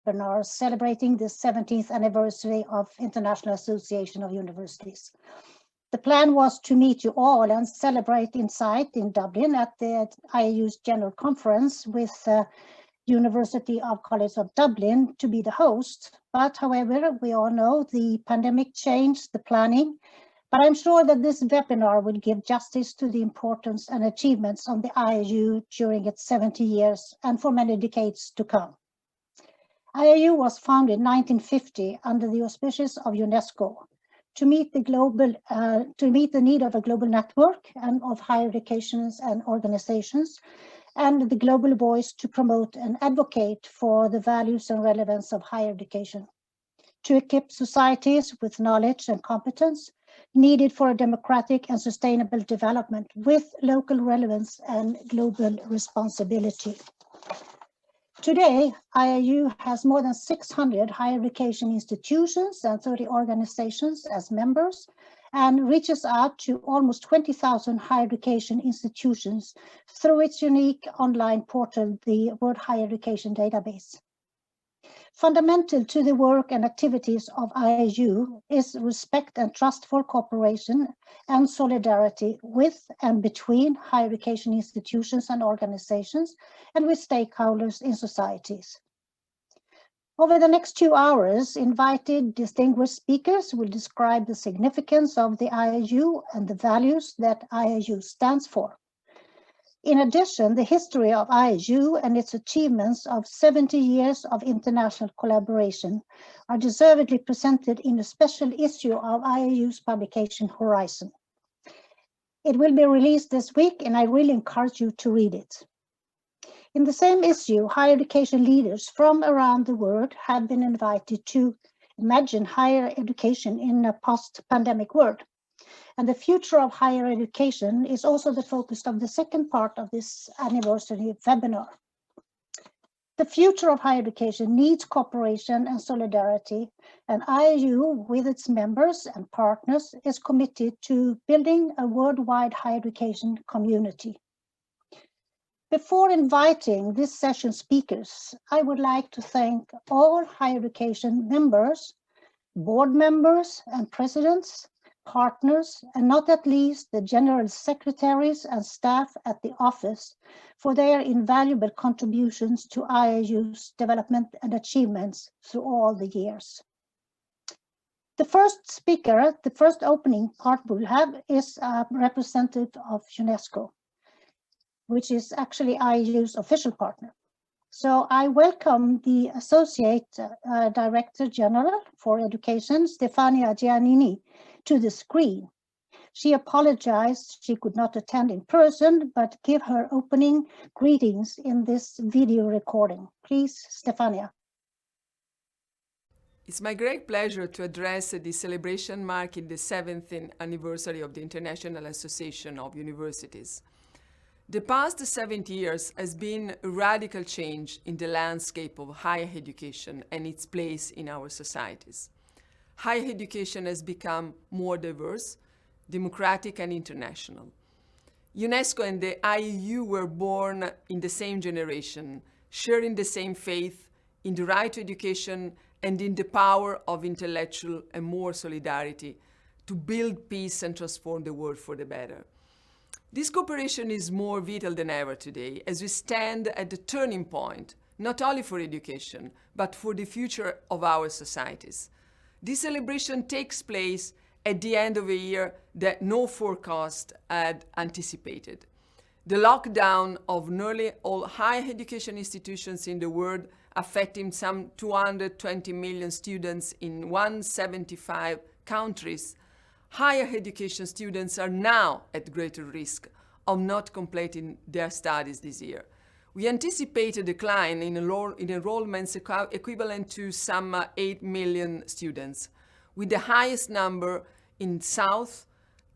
webinar celebrating the 17th anniversary of International Association of Universities. The plan was to meet you all and celebrate inside in Dublin at the IAU's General Conference with University of College of Dublin to be the host. But however, we all know the pandemic changed the planning. But I'm sure that this webinar will give justice to the importance and achievements of the IAU during its 70 years and for many decades to come. IAU was founded in 1950 under the auspices of UNESCO to meet the need of a global network and of higher educations and organizations, and the global voice to promote and advocate for the values and relevance of higher education, to equip societies with knowledge and competence needed for a democratic and sustainable development with local relevance and global responsibility. Today, IAU has more than 600 higher education institutions and 30 organizations as members and reaches out to almost 20,000 higher education institutions through its unique online portal, the World Higher Education Database. Fundamental to the work and activities of IAU is respect and trustful cooperation and solidarity with and between higher education institutions and organizations and with stakeholders in societies. Over the next 2 hours, invited distinguished speakers will describe the significance of the IAU and the values that IAU stands for. In addition, the history of IAU and its achievements of 70 years of international collaboration are deservedly presented in a special issue of IAU's publication Horizon. It will be released this week, and I really encourage you to read it. In the same issue, higher education leaders from around the world have been invited to imagine higher education in a post-pandemic world. And the future of higher education is also the focus of the second part of this anniversary webinar. The future of higher education needs cooperation and solidarity, and IAU, with its members and partners, is committed to building a worldwide higher education community. Before inviting this session's speakers, I would like to thank all higher education members, board members and presidents, partners, and not at least the general secretaries and staff at the office for their invaluable contributions to IAU's development and achievements through all the years. The first speaker, the first opening part we'll have is a representative of UNESCO, which is actually IAU's official partner. So I welcome the Associate Director General for Education, Stefania Giannini, to the screen. She apologized she could not attend in person, but give her opening greetings in this video recording. Please, Stefania. It's my great pleasure to address the celebration marking the 7th anniversary of the International Association of Universities. The past 70 years has been a radical change in the landscape of higher education and its place in our societies. Higher education has become more diverse, democratic, and international. UNESCO and the IAU were born in the same generation, sharing the same faith in the right to education and in the power of intellectual and moral solidarity to build peace and transform the world for the better. This cooperation is more vital than ever today as we stand at the turning point, not only for education, but for the future of our societies. This celebration takes place at the end of a year that no forecast had anticipated. The lockdown of nearly all higher education institutions in the world, affecting some 220 million students in 175 countries, higher education students are now at greater risk of not completing their studies this year. We anticipate a decline in enrollments equivalent to some 8 million students, with the highest number in South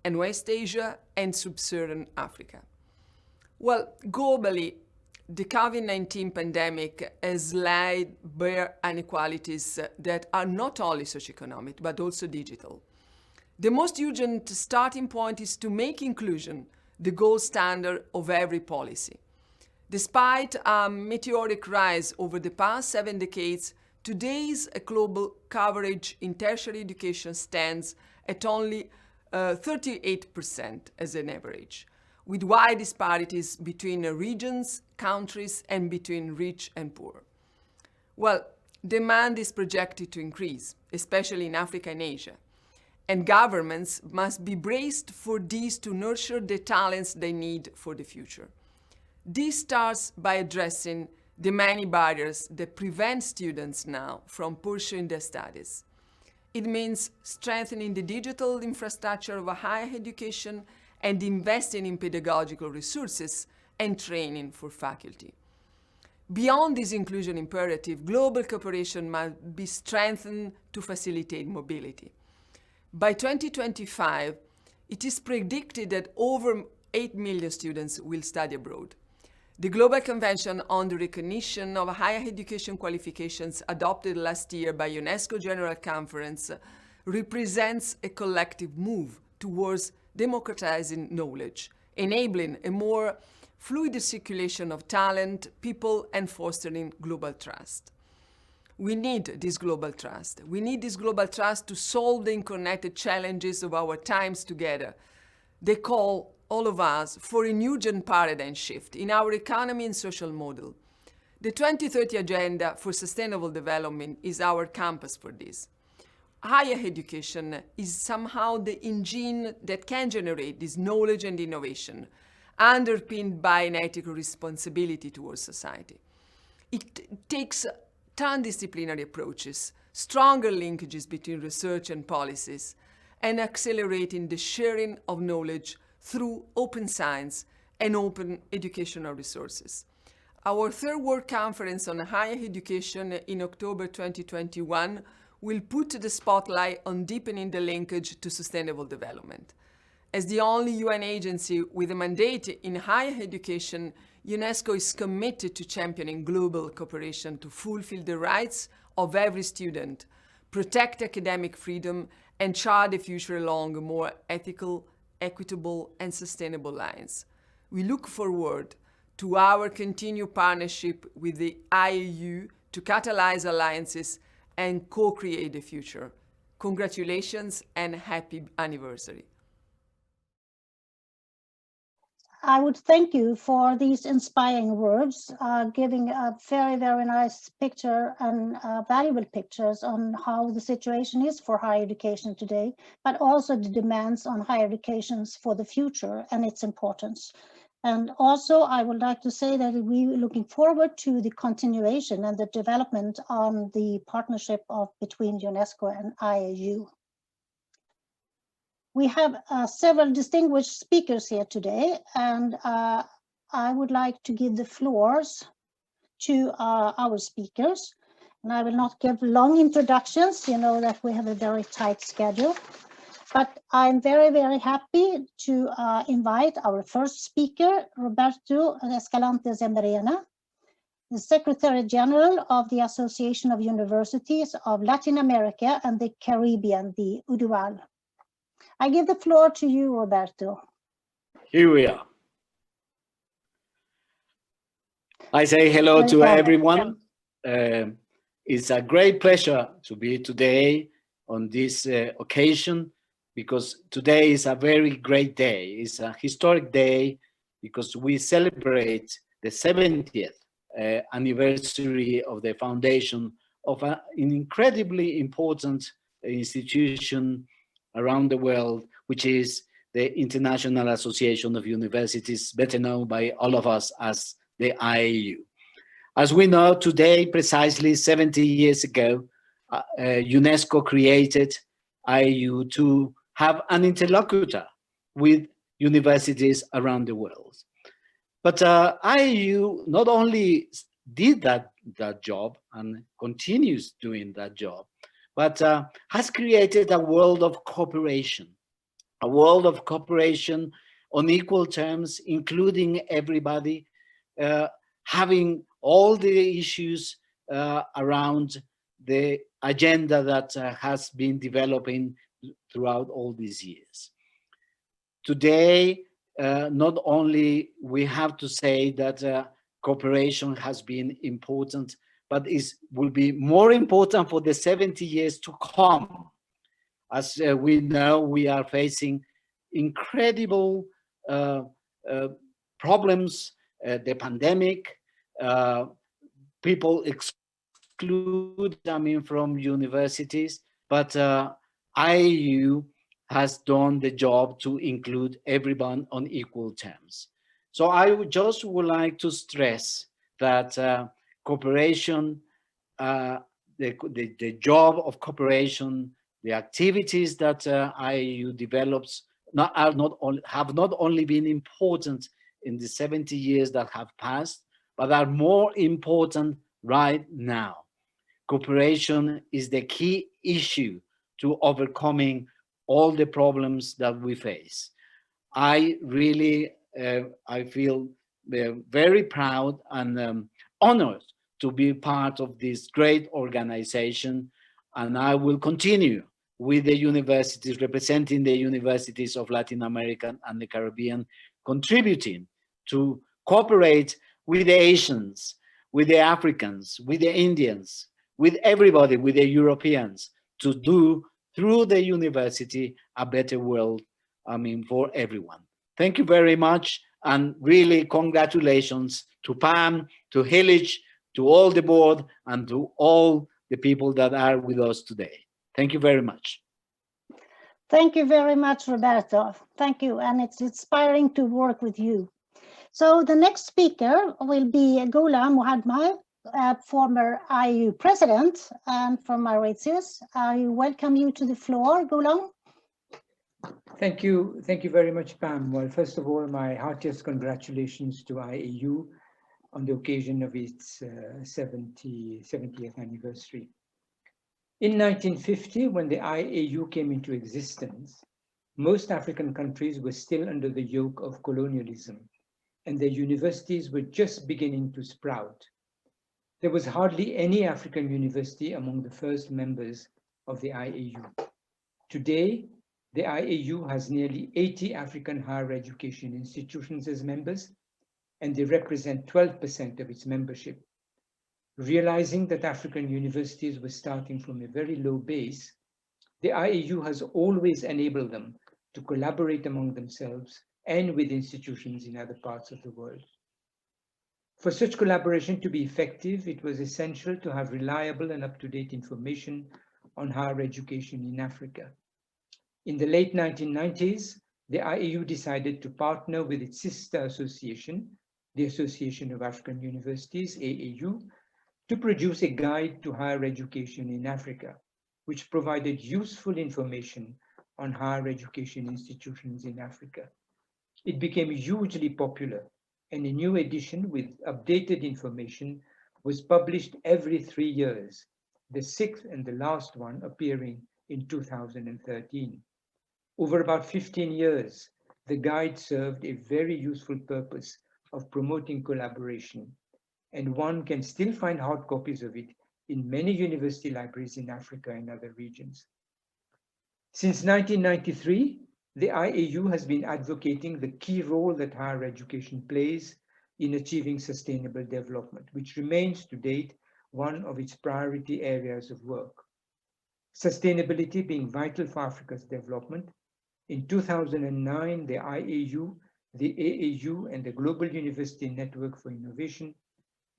and West Asia and Sub-Saharan Africa. Well, globally, the COVID-19 pandemic has laid bare inequalities that are not only socioeconomic, but also digital. The most urgent starting point is to make inclusion the gold standard of every policy. Despite a meteoric rise over the past 7 decades, Today's global coverage in tertiary education stands at only 38% as an average, with wide disparities between regions, countries, and between rich and poor. Well, demand is projected to increase, especially in Africa and Asia, and governments must be braced for these to nurture the talents they need for the future. This starts by addressing the many barriers that prevent students now from pursuing their studies. It means strengthening the digital infrastructure of higher education and investing in pedagogical resources and training for faculty. Beyond this inclusion imperative, global cooperation must be strengthened to facilitate mobility. By 2025, it is predicted that over 8 million students will study abroad. The Global Convention on the Recognition of Higher Education Qualifications adopted last year by UNESCO General Conference represents a collective move towards democratizing knowledge, enabling a more fluid circulation of talent, people, and fostering global trust. We need this global trust. We need this global trust to solve the interconnected challenges of our times together. They call all of us for a new paradigm shift in our economy and social model. The 2030 Agenda for Sustainable Development is our compass for this. Higher education is somehow the engine that can generate this knowledge and innovation, underpinned by an ethical responsibility towards society. It takes transdisciplinary approaches, stronger linkages between research and policies, and accelerating the sharing of knowledge through open science and open educational resources. Our third World Conference on Higher Education in October 2021 will put the spotlight on deepening the linkage to sustainable development. As the only UN agency with a mandate in higher education, UNESCO is committed to championing global cooperation to fulfill the rights of every student, protect academic freedom, and chart the future along more ethical, equitable, and sustainable lines. We look forward to our continued partnership with the IAU to catalyze alliances and co-create the future. Congratulations and happy anniversary. I would thank you for these inspiring words, giving a very, very nice picture and valuable pictures on how the situation is for higher education today, but also the demands on higher education for the future and its importance. And also, I would like to say that we're looking forward to the continuation and the development on the partnership between UNESCO and IAU. We have several distinguished speakers here today, and I would like to give the floors to our speakers. And I will not give long introductions, you know that we have a very tight schedule. But I'm very, very happy to invite our first speaker, Roberto Escalante Zembrena, the Secretary General of the Association of Universities of Latin America and the Caribbean, the UDUAL. I give the floor to you, Roberto. Here we are. I say hello to everyone. It's a great pleasure to be today on this occasion, because today is a very great day. It's a historic day because we celebrate the 70th anniversary of the foundation of an incredibly important institution around the world, which is the International Association of Universities, better known by all of us as the IAU. As we know, today, precisely 70 years ago, UNESCO created IAU to have an interlocutor with universities around the world. But IAU not only did that job and continues doing that job, but has created a world of cooperation on equal terms, including everybody, having all the issues around the agenda that has been developing throughout all these years. Today, not only we have to say that cooperation has been important, but will be more important for the 70 years to come. As we know, we are facing incredible problems, the pandemic, people exclude, from universities, but IAU has done the job to include everyone on equal terms. So I would like to stress that cooperation, the job of cooperation, the activities that IAU develops have not only been important in the 70 years that have passed, but are more important right now. Cooperation is the key issue to overcoming all the problems that we face. I really, I feel very proud and honored to be part of this great organization, and I will continue with the universities, representing the universities of Latin America and the Caribbean, contributing to cooperate with the Asians, with the Africans, with the Indians, with everybody, with the Europeans, to do through the university a better world, for everyone. Thank you very much, and really congratulations to Pam, to Hilich, to all the board, and to all the people that are with us today. Thank you very much. Thank you very much, Roberto. Thank you, and it's inspiring to work with you. So the next speaker will be Ghulam Mohammad, former IAU President and from Mauritius. I welcome you to the floor, Ghulam. Thank you very much, Pam. Well, first of all, my heartiest congratulations to IAU on the occasion of its 70th anniversary. In 1950, when the IAU came into existence, most African countries were still under the yoke of colonialism, and their universities were just beginning to sprout. There was hardly any African university among the first members of the IAU. Today, the IAU has nearly 80 African higher education institutions as members, and they represent 12% of its membership. Realizing that African universities were starting from a very low base, the IAU has always enabled them to collaborate among themselves and with institutions in other parts of the world. For such collaboration to be effective, it was essential to have reliable and up-to-date information on higher education in Africa. In the late 1990s, the IAU decided to partner with its sister association, the Association of African Universities, AAU, to produce a guide to higher education in Africa, which provided useful information on higher education institutions in Africa. It became hugely popular, and a new edition with updated information was published every 3 years, the 6th and the last one appearing in 2013. Over about 15 years, the guide served a very useful purpose of promoting collaboration, and one can still find hard copies of it in many university libraries in Africa and other regions. Since 1993, the IAU has been advocating the key role that higher education plays in achieving sustainable development, which remains to date one of its priority areas of work. Sustainability being vital for Africa's development, in 2009, the IAU, the AAU, and the Global University Network for Innovation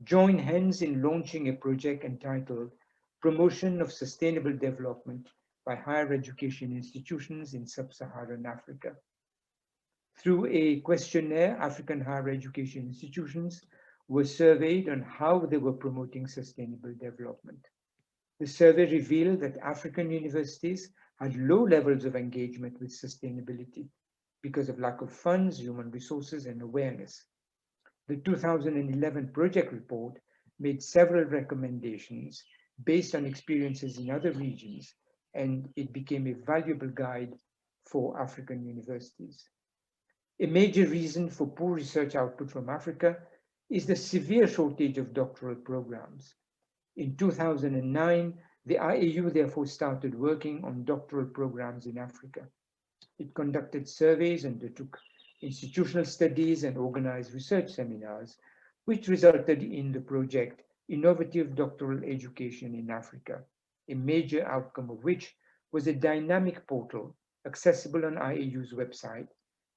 joined hands in launching a project entitled Promotion of Sustainable Development by Higher Education Institutions in Sub-Saharan Africa. Through a questionnaire, African higher education institutions were surveyed on how they were promoting sustainable development. The survey revealed that African universities had low levels of engagement with sustainability because of lack of funds, human resources, and awareness. The 2011 project report made several recommendations based on experiences in other regions, and it became a valuable guide for African universities. A major reason for poor research output from Africa is the severe shortage of doctoral programs. In 2009, the IAU therefore started working on doctoral programs in Africa. It conducted surveys, undertook institutional studies, and organized research seminars, which resulted in the project innovative doctoral education in Africa, a major outcome of which was a dynamic portal accessible on IAU's website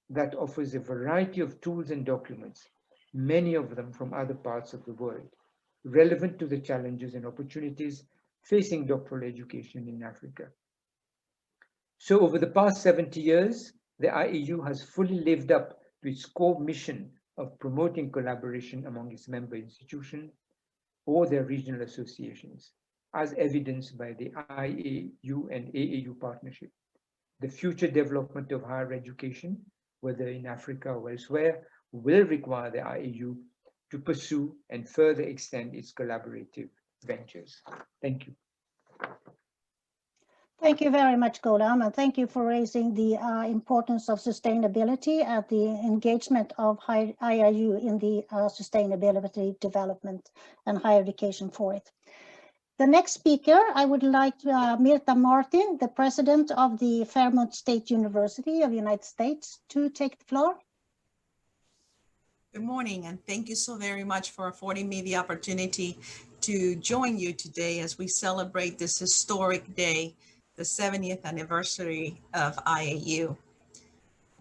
that offers a variety of tools and documents, many of them from other parts of the world, relevant to the challenges and opportunities facing doctoral education in Africa. So over the past 70 years, the IAU has fully lived up to its core mission of promoting collaboration among its member institutions or their regional associations, as evidenced by the IAU and AAU partnership. The future development of higher education, whether in Africa or elsewhere, will require the IAU to pursue and further extend its collaborative ventures. Thank you. Thank you very much, Ghulam, and thank you for raising the importance of sustainability and the engagement of IAU in the sustainability development and higher education for it. The next speaker, I would like Mirta Martin, the president of the Fairmont State University of the United States, to take the floor. Good morning, and thank you so very much for affording me the opportunity to join you today as we celebrate this historic day, the 70th anniversary of IAU.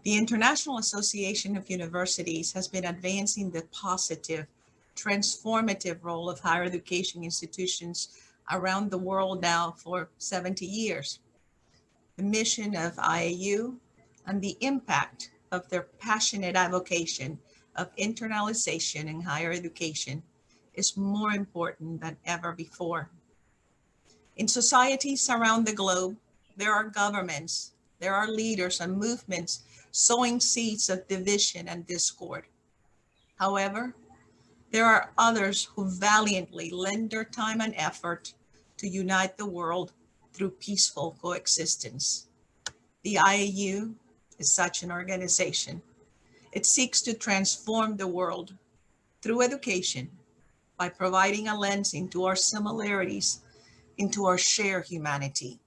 The International Association of Universities has been advancing the positive, transformative role of higher education institutions around the world now for 70 years. The mission of IAU and the impact of their passionate advocacy of internalization in higher education is more important than ever before. In societies around the globe, there are governments, there are leaders and movements sowing seeds of division and discord. However, there are others who valiantly lend their time and effort to unite the world through peaceful coexistence. The IAU is such an organization. It seeks to transform the world through education by providing a lens into our similarities, into our shared humanity.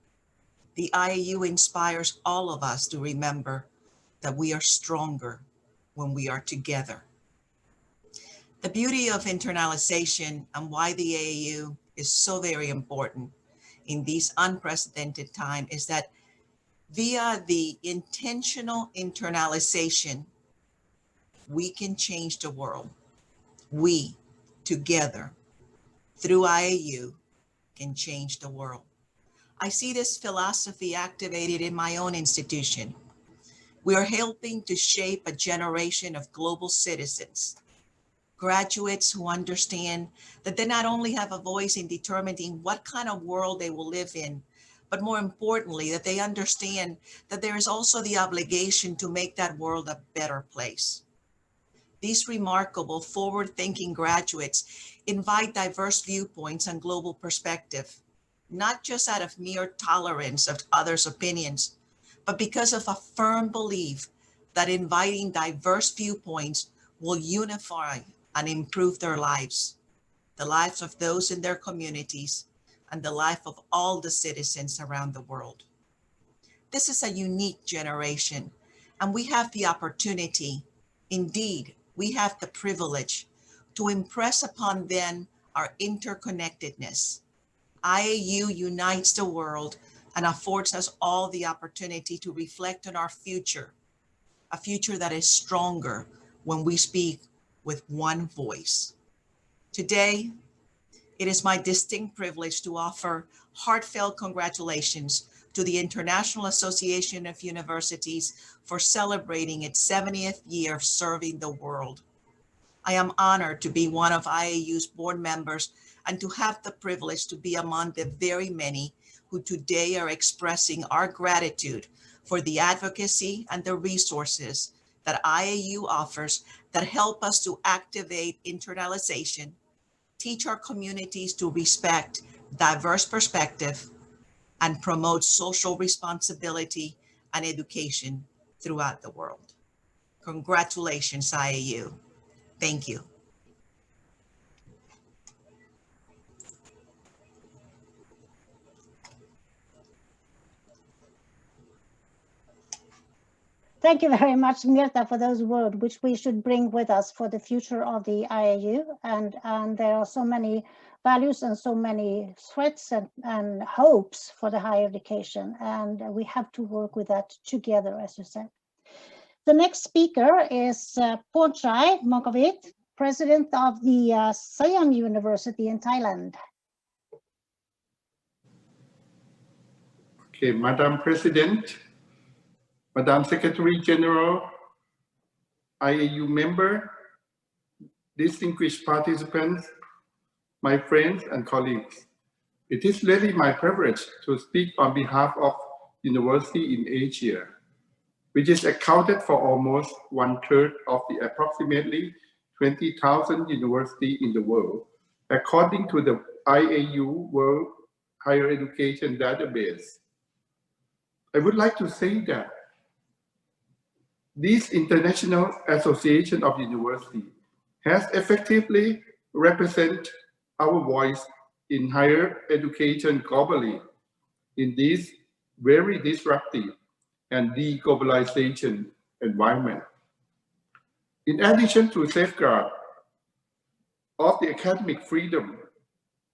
The IAU inspires all of us to remember that we are stronger when we are together. The beauty of internalization and why the IAU is so very important in these unprecedented times is that via the intentional internalization, we can change the world. We, together, through IAU, can change the world. I see this philosophy activated in my own institution. We are helping to shape a generation of global citizens, graduates who understand that they not only have a voice in determining what kind of world they will live in, but more importantly, that they understand that there is also the obligation to make that world a better place. These remarkable forward-thinking graduates invite diverse viewpoints and global perspective, not just out of mere tolerance of others' opinions, but because of a firm belief that inviting diverse viewpoints will unify and improve their lives, the lives of those in their communities, and the life of all the citizens around the world. This is a unique generation, and we have the opportunity, indeed, we have the privilege to impress upon them our interconnectedness. IAU unites the world and affords us all the opportunity to reflect on our future, a future that is stronger when we speak with one voice. Today, it is my distinct privilege to offer heartfelt congratulations to the International Association of Universities for celebrating its 70th year of serving the world. I am honored to be one of IAU's board members and to have the privilege to be among the very many who today are expressing our gratitude for the advocacy and the resources that IAU offers that help us to activate internalization, teach our communities to respect diverse perspective, and promote social responsibility and education throughout the world. Congratulations, IAU. Thank you. Thank you very much, Mirta, for those words, which we should bring with us for the future of the IAU. And there are so many values and so many threats and hopes for the higher education. And we have to work with that together, as you said. The next speaker is Pornchai Mongkavit, President of the Saiyan University in Thailand. Okay, Madam President, Madam Secretary General, IAU member, distinguished participants, my friends and colleagues. It is really my privilege to speak on behalf of university in Asia, which is accounted for almost 1/3 of the approximately 20,000 universities in the world, according to the IAU World Higher Education Database. I would like to say that this international association of university has effectively represented our voice in higher education globally in this very disruptive and deglobalization environment. In addition to safeguard of the academic freedom,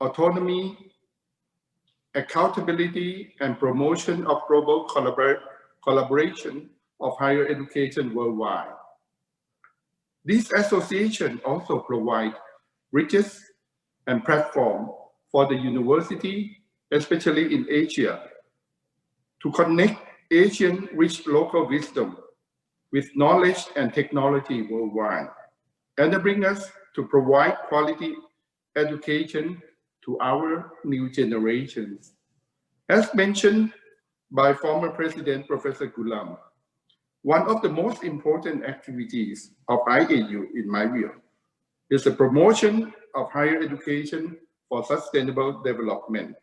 autonomy, accountability, and promotion of global collaboration of higher education worldwide. This association also provides bridges and platform for the university, especially in Asia, to connect Asian rich local wisdom with knowledge and technology worldwide, and bring us to provide quality education to our new generations. As mentioned by former President Professor Gulam, one of the most important activities of IAU, in my view, is the promotion of higher education for sustainable development,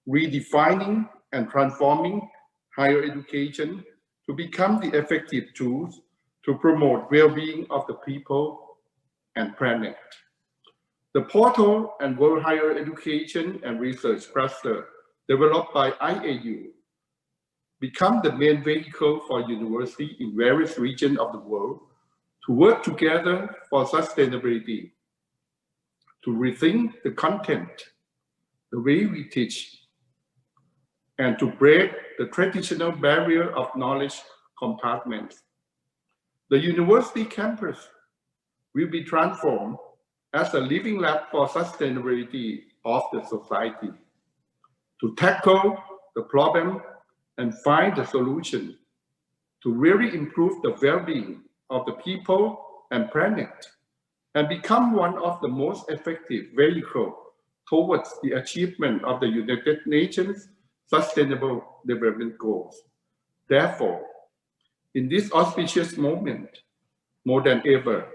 redefining and transforming higher education to become the effective tools to promote well-being of the people and planet. The portal and World Higher Education and Research Cluster developed by IAU become the main vehicle for universities in various regions of the world to work together for sustainability, to rethink the content, the way we teach, and to break the traditional barrier of knowledge compartments. The university campus will be transformed as a living lab for sustainability of the society, to tackle the problem and find the solution to really improve the well-being of the people and planet, and become one of the most effective vehicles towards the achievement of the United Nations Sustainable Development Goals. Therefore, in this auspicious moment, more than ever,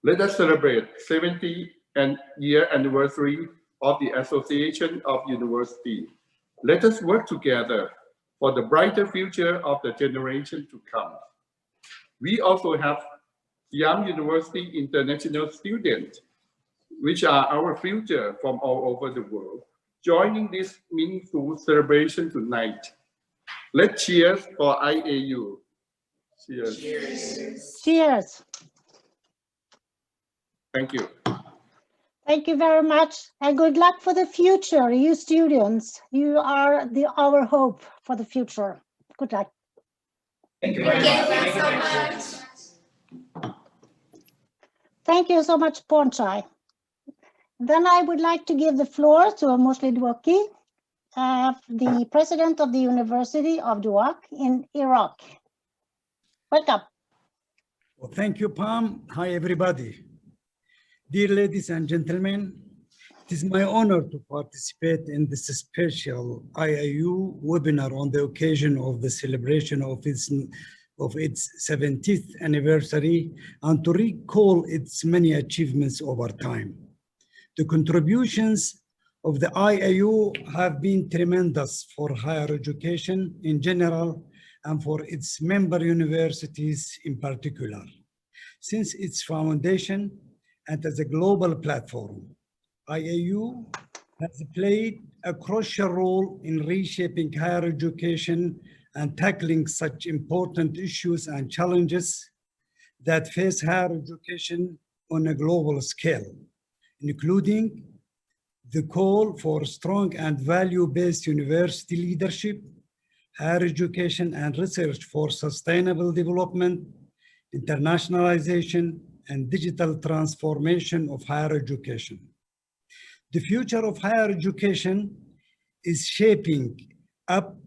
let us celebrate 70th year anniversary of the Association of Universities. Let us work together for the brighter future of the generation to come. We also have young university international students, which are our future from all over the world, joining this meaningful celebration tonight. Let's cheers for IAU. Cheers. Cheers. Cheers. Thank you. Thank you very much, and good luck for the future, you students. You are our hope for the future. Good luck. Thank you very much. Thank you so much. Thank you so much, Pornchai. Then I would like to give the floor to Mosli Dwaki, the president of the University of Duaq in Iraq. Welcome. Well, thank you, Pam. Hi, everybody. Dear ladies and gentlemen, it is my honor to participate in this special IAU webinar on the occasion of the celebration of its 70th anniversary and to recall its many achievements over time. The contributions of the IAU have been tremendous for higher education in general and for its member universities in particular. Since its foundation and as a global platform, IAU has played a crucial role in reshaping higher education and tackling such important issues and challenges that face higher education on a global scale, including the call for strong and value-based university leadership, higher education and research for sustainable development, internationalization, and digital transformation of higher education. The future of higher education is shaping up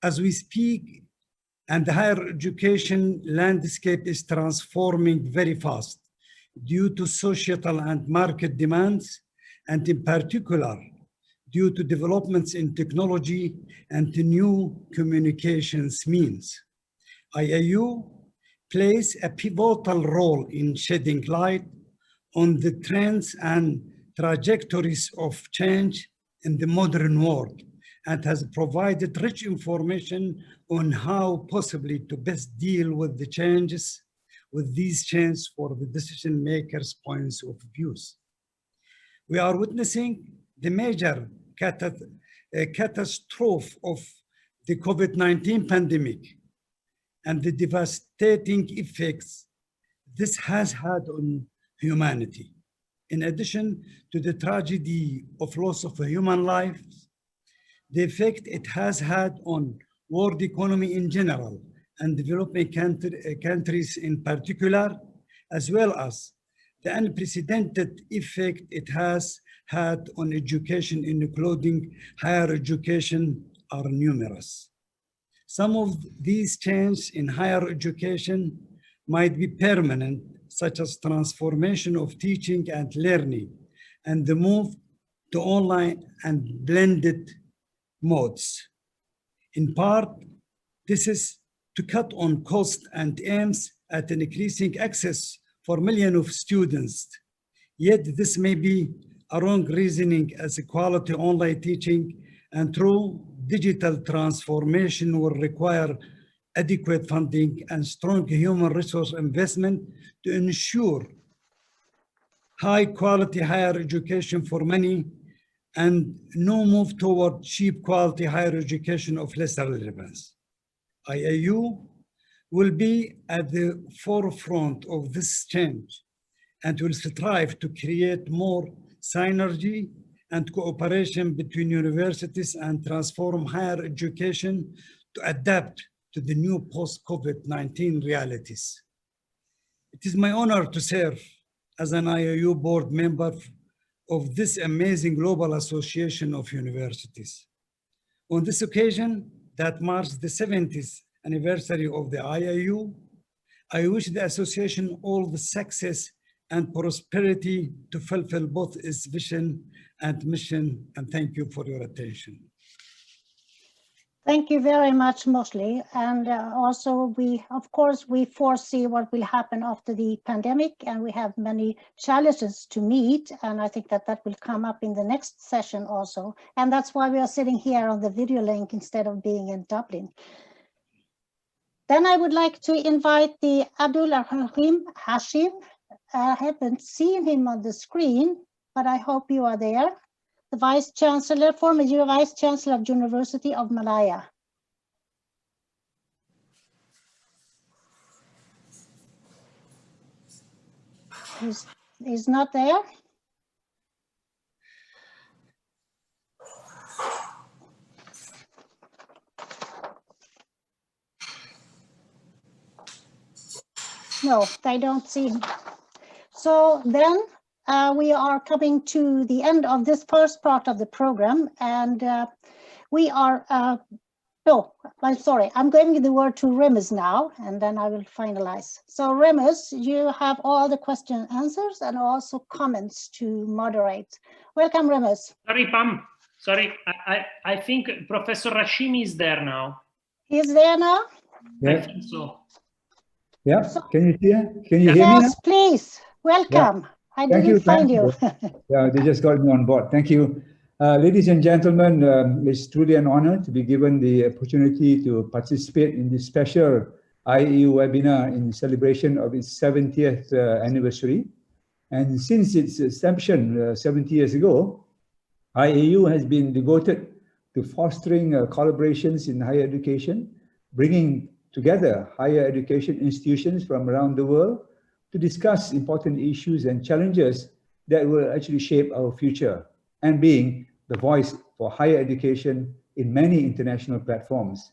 as we speak, and the higher education landscape is transforming very fast due to societal and market demands, and in particular, due to developments in technology and new communications means. IAU plays a pivotal role in shedding light on the trends and trajectories of change in the modern world, and has provided rich information on how possibly to best deal with the changes, with these changes for the decision makers' points of views. We are witnessing the major catastrophe of the COVID-19 pandemic and the devastating effects this has had on humanity. In addition to the tragedy of loss of human lives, the effect it has had on world economy in general and developing countries in particular, as well as the unprecedented effect it has had on education, including higher education, are numerous. Some of these changes in higher education might be permanent, such as transformation of teaching and learning, and the move to online and blended modes. In part, this is to cut on cost and aims at an increasing access for millions of students. Yet this may be a wrong reasoning, as quality online teaching and true digital transformation will require adequate funding and strong human resource investment to ensure high quality higher education for many, and no move toward cheap quality higher education of lesser relevance. IAU will be at the forefront of this change and will strive to create more synergy and cooperation between universities and transform higher education to adapt to the new post-COVID-19 realities. It is my honor to serve as an IAU board member of this amazing global association of universities. On this occasion that marks the 70th anniversary of the IAU, I wish the association all the success and prosperity to fulfill both its vision and mission, and thank you for your attention. Thank you very much, Mosley. And also of course, we foresee what will happen after the pandemic, and we have many challenges to meet. And I think that will come up in the next session also. And that's why we are sitting here on the video link instead of being in Dublin. Then I would like to invite the Abdul Rahim Hashim. I haven't seen him on the screen, but I hope you are there. The Vice Chancellor, former Vice Chancellor of University of Malaya. He's not there. No, I don't see him. So then we are coming to the end of this first part of the program, and we are, I'm sorry, I'm giving the word to Remus now, and then I will finalize. So Remus, you have all the question answers and also comments to moderate. Welcome, Remus. Sorry, Pam. Sorry, I think Professor Rashimi is there now. He's there now? Yeah. I think so. Yeah, so, can you hear me now? Yes, please. Welcome. Yeah. I didn't find you. Yeah, they just got me on board. Thank you. Ladies and gentlemen, it's truly an honor to be given the opportunity to participate in this special IAU webinar in celebration of its 70th anniversary. And since its inception 70 years ago, IAU has been devoted to fostering collaborations in higher education bringing together higher education institutions from around the world to discuss important issues and challenges that will actually shape our future, and being the voice for higher education in many international platforms.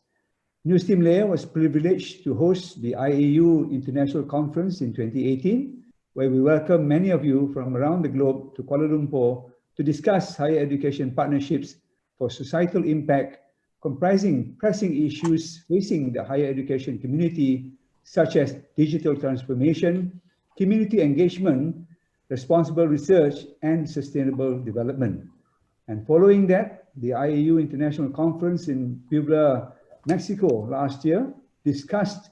News Team Layer was privileged to host the IAU International Conference in 2018, where we welcome many of you from around the globe to Kuala Lumpur to discuss higher education partnerships for societal impact, comprising pressing issues facing the higher education community, such as digital transformation, community engagement, responsible research, and sustainable development. And following that, the IAU International Conference in Puebla, Mexico last year discussed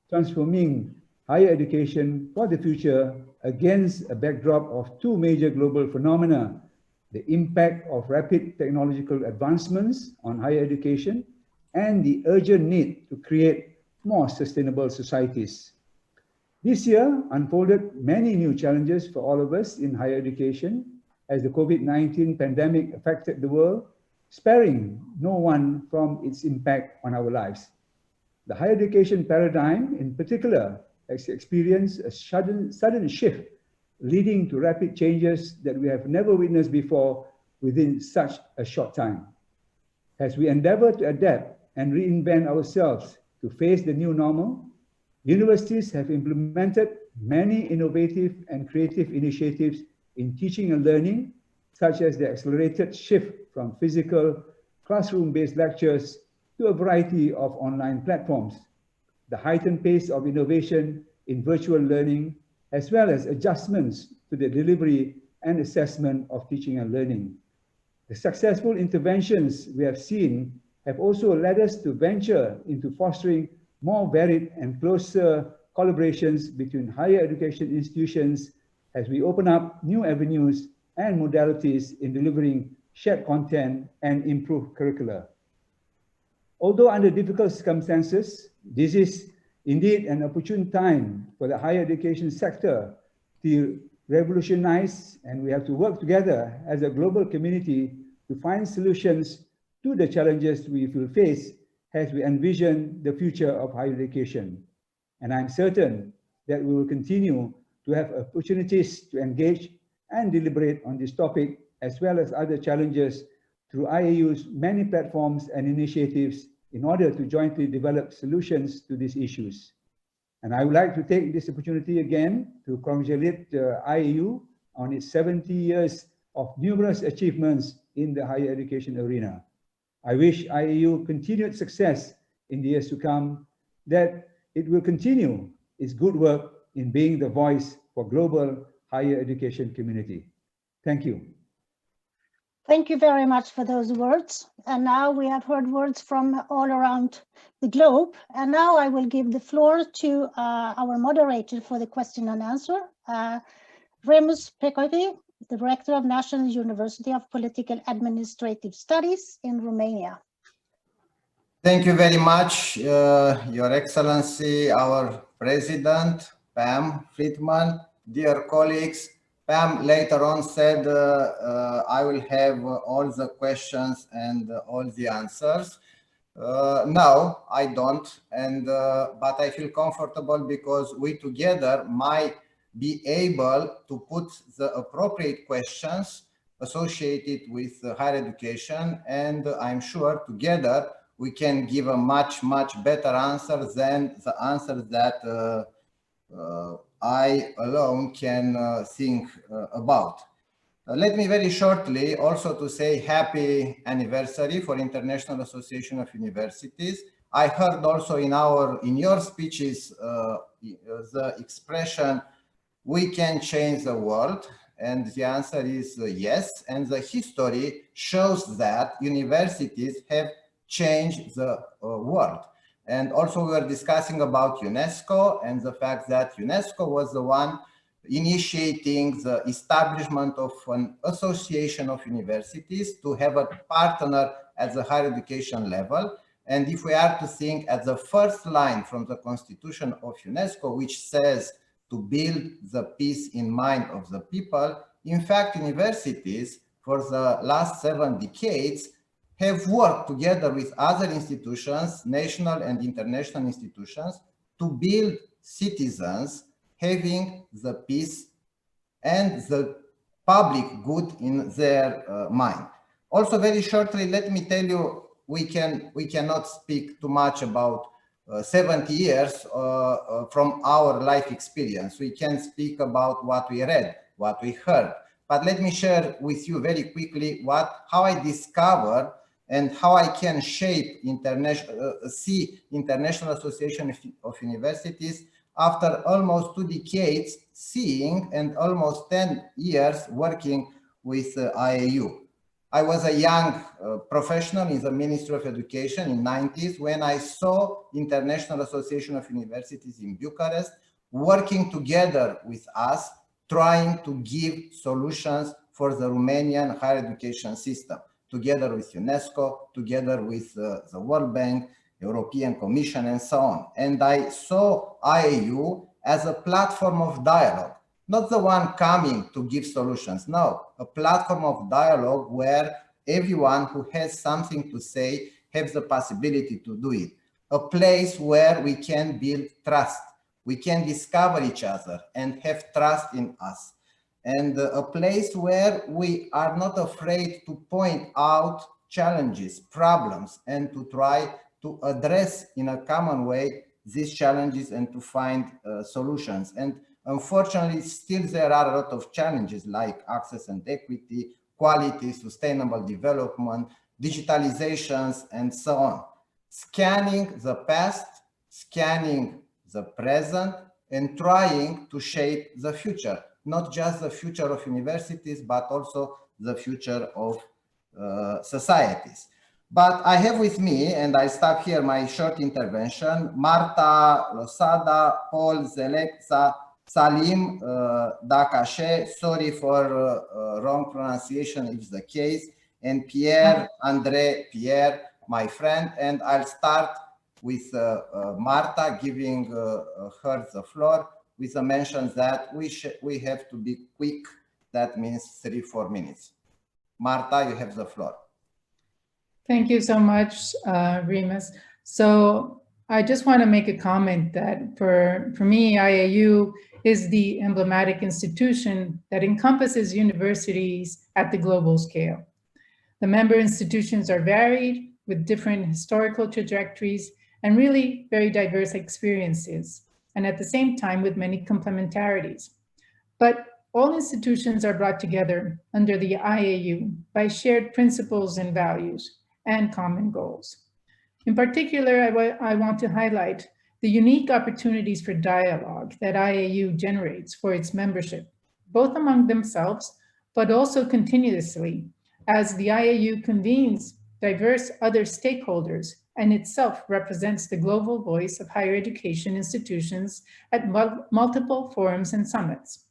transforming higher education for the future against a backdrop of two major global phenomena: the impact of rapid technological advancements on higher education and the urgent need to create more sustainable societies. This year unfolded many new challenges for all of us in higher education as the COVID-19 pandemic affected the world, sparing no one from its impact on our lives. The higher education paradigm in particular has experienced a sudden shift, leading to rapid changes that we have never witnessed before within such a short time. As we endeavor to adapt and reinvent ourselves to face the new normal, universities have implemented many innovative and creative initiatives in teaching and learning, such as the accelerated shift from physical classroom-based lectures to a variety of online platforms, the heightened pace of innovation in virtual learning, as well as adjustments to the delivery and assessment of teaching and learning. The successful interventions we have seen have also led us to venture into fostering more varied and closer collaborations between higher education institutions as we open up new avenues and modalities in delivering shared content and improved curricula. Although under difficult circumstances, this is indeed an opportune time for the higher education sector to revolutionize, and we have to work together as a global community to find solutions to the challenges we will face as we envision the future of higher education. And I'm certain that we will continue to have opportunities to engage and deliberate on this topic, as well as other challenges, through IAU's many platforms and initiatives in order to jointly develop solutions to these issues. And I would like to take this opportunity again to congratulate IAU on its 70 years of numerous achievements in the higher education arena. I wish IAU continued success in the years to come, that it will continue its good work in being the voice for global higher education community. Thank you. Thank you very much for those words. And now we have heard words from all around the globe. And now I will give the floor to our moderator for the question and answer, Remus Pecovi, the Director of National University of Political Administrative Studies in Romania. Thank you very much, Your Excellency, our President, Pam Fredman, dear colleagues. Pam later on said I will have all the questions and all the answers. No, I don't, and but I feel comfortable because we together might be able to put the appropriate questions associated with higher education, and I'm sure together we can give a much better answer than the answers that I alone can think about. Let me very shortly also to say happy anniversary for International Association of Universities. I heard also in your speeches the expression, we can change the world, and the answer is yes, and the history shows that universities have changed the world. And also we were discussing about UNESCO and the fact that UNESCO was the one initiating the establishment of an association of universities to have a partner at the higher education level. And if we are to think at the first line from the Constitution of UNESCO, which says to build the peace in mind of the people, in fact, universities for the last 7 decades have worked together with other institutions, national and international institutions, to build citizens having the peace and the public good in their mind. Also, very shortly, let me tell you, we cannot speak too much about 70 years from our life experience. We can speak about what we read, what we heard. But let me share with you very quickly how I discovered and how I can shape International Association of Universities after almost 2 decades seeing and almost 10 years working with IAU. I was a young professional in the Ministry of Education in the 90s when I saw International Association of Universities in Bucharest working together with us, trying to give solutions for the Romanian higher education system, together with UNESCO, together with the World Bank, European Commission, and so on. And I saw IAU as a platform of dialogue, not the one coming to give solutions, no, a platform of dialogue where everyone who has something to say has the possibility to do it, a place where we can build trust, we can discover each other and have trust in us, and a place where we are not afraid to point out challenges, problems, and to try to address in a common way these challenges and to find solutions. And unfortunately, still there are a lot of challenges like access and equity, quality, sustainable development, digitalizations, and so on. Scanning the past, scanning the present, and trying to shape the future, not just the future of universities, but also the future of societies. But I have with me, and I stop here my short intervention, Marta Losada, Paul Zelekza, Salim Dakashe, sorry for wrong pronunciation if the case, and Pierre, André Pierre, my friend. And I'll start with Marta, giving her the floor with the mention that we have to be quick. That means 3-4 minutes. Marta, you have the floor. Thank you so much, Remus. So I just want to make a comment that for me, IAU is the emblematic institution that encompasses universities at the global scale. The member institutions are varied with different historical trajectories and really very diverse experiences, and at the same time with many complementarities. But all institutions are brought together under the IAU by shared principles and values and common goals. In particular, I want to highlight the unique opportunities for dialogue that IAU generates for its membership, both among themselves, but also continuously, as the IAU convenes diverse other stakeholders and itself represents the global voice of higher education institutions at multiple forums and summits.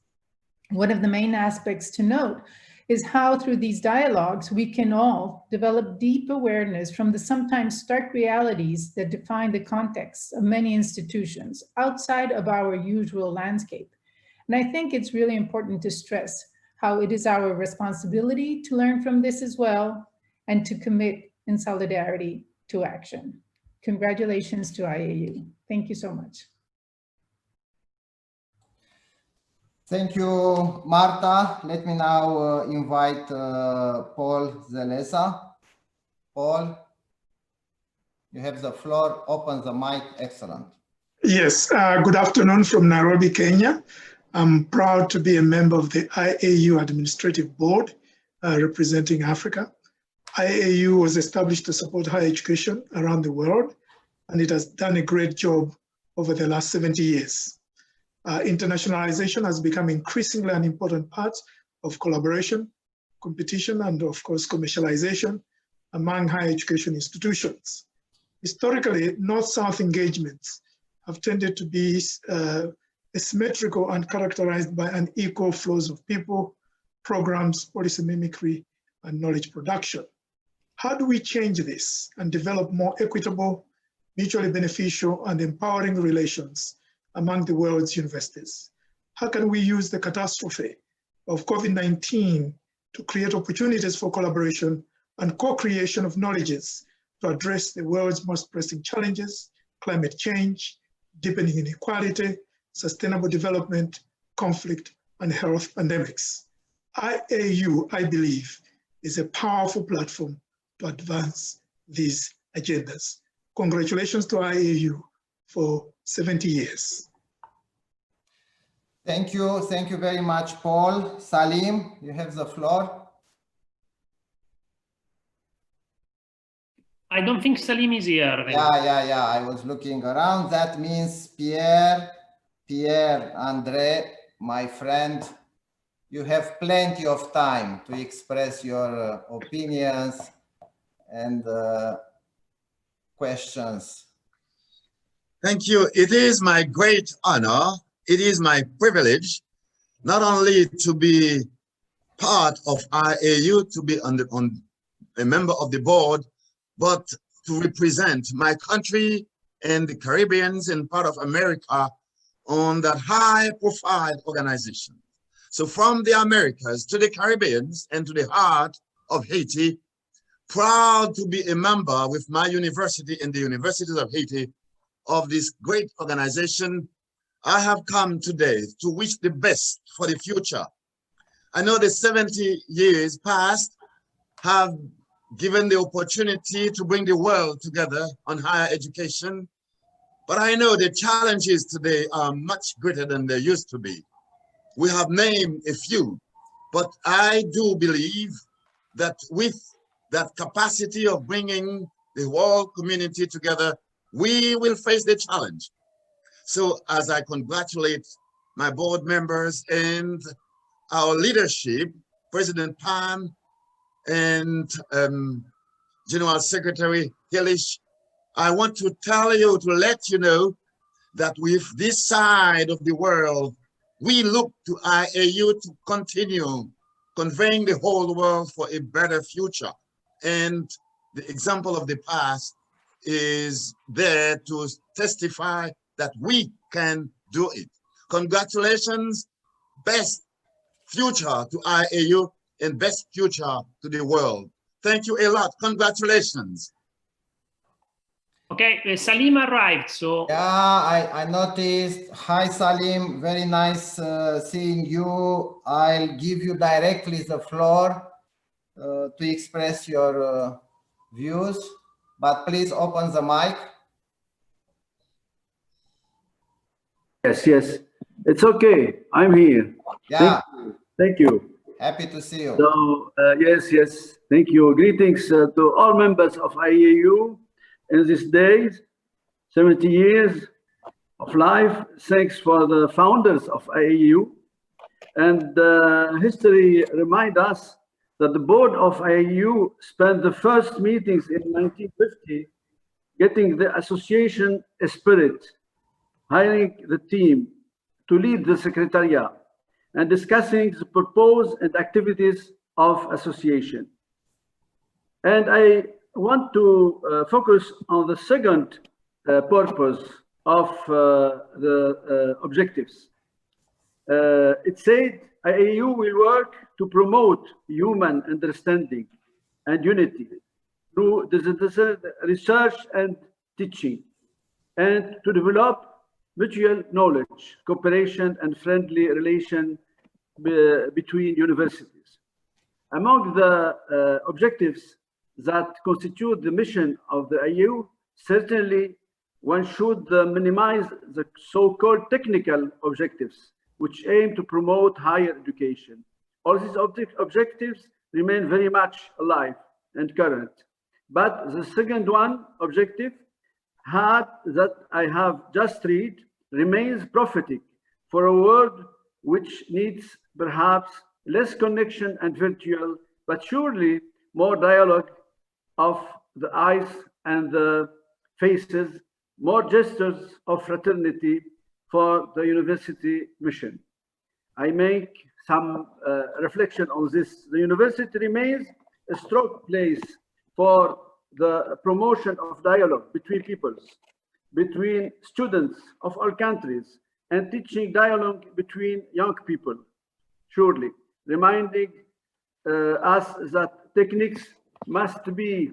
One of the main aspects to note is how through these dialogues, we can all develop deep awareness from the sometimes stark realities that define the context of many institutions outside of our usual landscape. And I think it's really important to stress how it is our responsibility to learn from this as well and to commit in solidarity to action. Congratulations to IAU. Thank you so much. Thank you, Marta. Let me now invite Paul Zeleza. Paul, you have the floor. Open the mic. Excellent. Yes, good afternoon from Nairobi, Kenya. I'm proud to be a member of the IAU Administrative Board representing Africa. IAU was established to support higher education around the world, and it has done a great job over the last 70 years. Internationalization has become increasingly an important part of collaboration, competition, and of course, commercialization among higher education institutions. Historically, North-South engagements have tended to be asymmetrical and characterized by unequal flows of people, programs, policy mimicry, and knowledge production. How do we change this and develop more equitable, mutually beneficial, and empowering relations among the world's universities? How can we use the catastrophe of COVID-19 to create opportunities for collaboration and co-creation of knowledges to address the world's most pressing challenges: climate change, deepening inequality, sustainable development, conflict, and health pandemics. IAU, I believe, is a powerful platform to advance these agendas. Congratulations to IAU for 70 years. Thank you very much, Paul. Salim, you have the floor. I don't think Salim is here. Yeah, I was looking around. That means Pierre, Andre, my friend, you have plenty of time to express your opinions and questions. Thank you. It is my great honor. It is my privilege not only to be part of IAU, to be a member of the board, but to represent my country and the Caribbeans and part of America on that high-profile organization. So from the Americas to the Caribbeans and to the heart of Haiti, proud to be a member with my university and the Universities of Haiti of this great organization. I have come today to wish the best for the future. I know the 70 years past have given the opportunity to bring the world together on higher education, but I know the challenges today are much greater than they used to be. We have named a few, but I do believe that with that capacity of bringing the whole community together, we will face the challenge. So as I congratulate my board members and our leadership, President Pam and General Secretary Hillish, I want to tell you, to let you know that with this side of the world, we look to IAU to continue conveying the whole world for a better future. And the example of the past is there to testify that we can do it. Congratulations, best future to IAU and best future to the world. Thank you a lot. Congratulations. Okay, Salim arrived, so. Yeah, I noticed. Hi, Salim. Very nice seeing you. I'll give you directly the floor to express your views, but please open the mic. Yes, it's okay. I'm here. Yeah. Thank you. Happy to see you. So, yes, thank you. Greetings to all members of IAU in these days, 70 years of life. Thanks for the founders of IAU. And history reminds us that the board of IAU spent the first meetings in 1950 getting the association spirit, hiring the team to lead the secretariat, and discussing the purpose and activities of association. And I want to focus on the second purpose of the objectives. It said IAU will work to promote human understanding and unity through research and teaching, and to develop mutual knowledge, cooperation, and friendly relation between universities. Among the objectives that constitute the mission of the IAU, certainly one should minimize the so-called technical objectives, which aim to promote higher education. All these objectives remain very much alive and current. But the second one, objective, that I have just read, remains prophetic for a world which needs perhaps less connection and virtual, but surely more dialogue of the eyes and the faces, more gestures of fraternity for the university mission. I make some reflection on this. The university remains a strong place for the promotion of dialogue between peoples, between students of all countries, and teaching dialogue between young people, surely, reminding us that techniques must be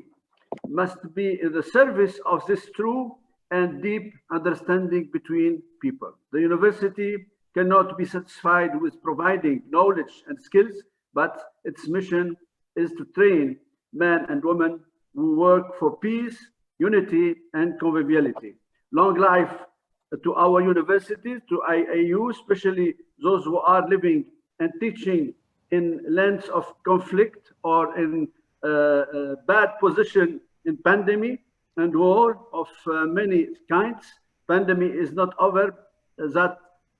in the service of this true and deep understanding between people. The university cannot be satisfied with providing knowledge and skills, but its mission is to train men and women who work for peace, unity, and conviviality. Long life to our universities, to IAU, especially those who are living and teaching in lands of conflict or in bad position in pandemic and war of many kinds. Pandemic is not over. That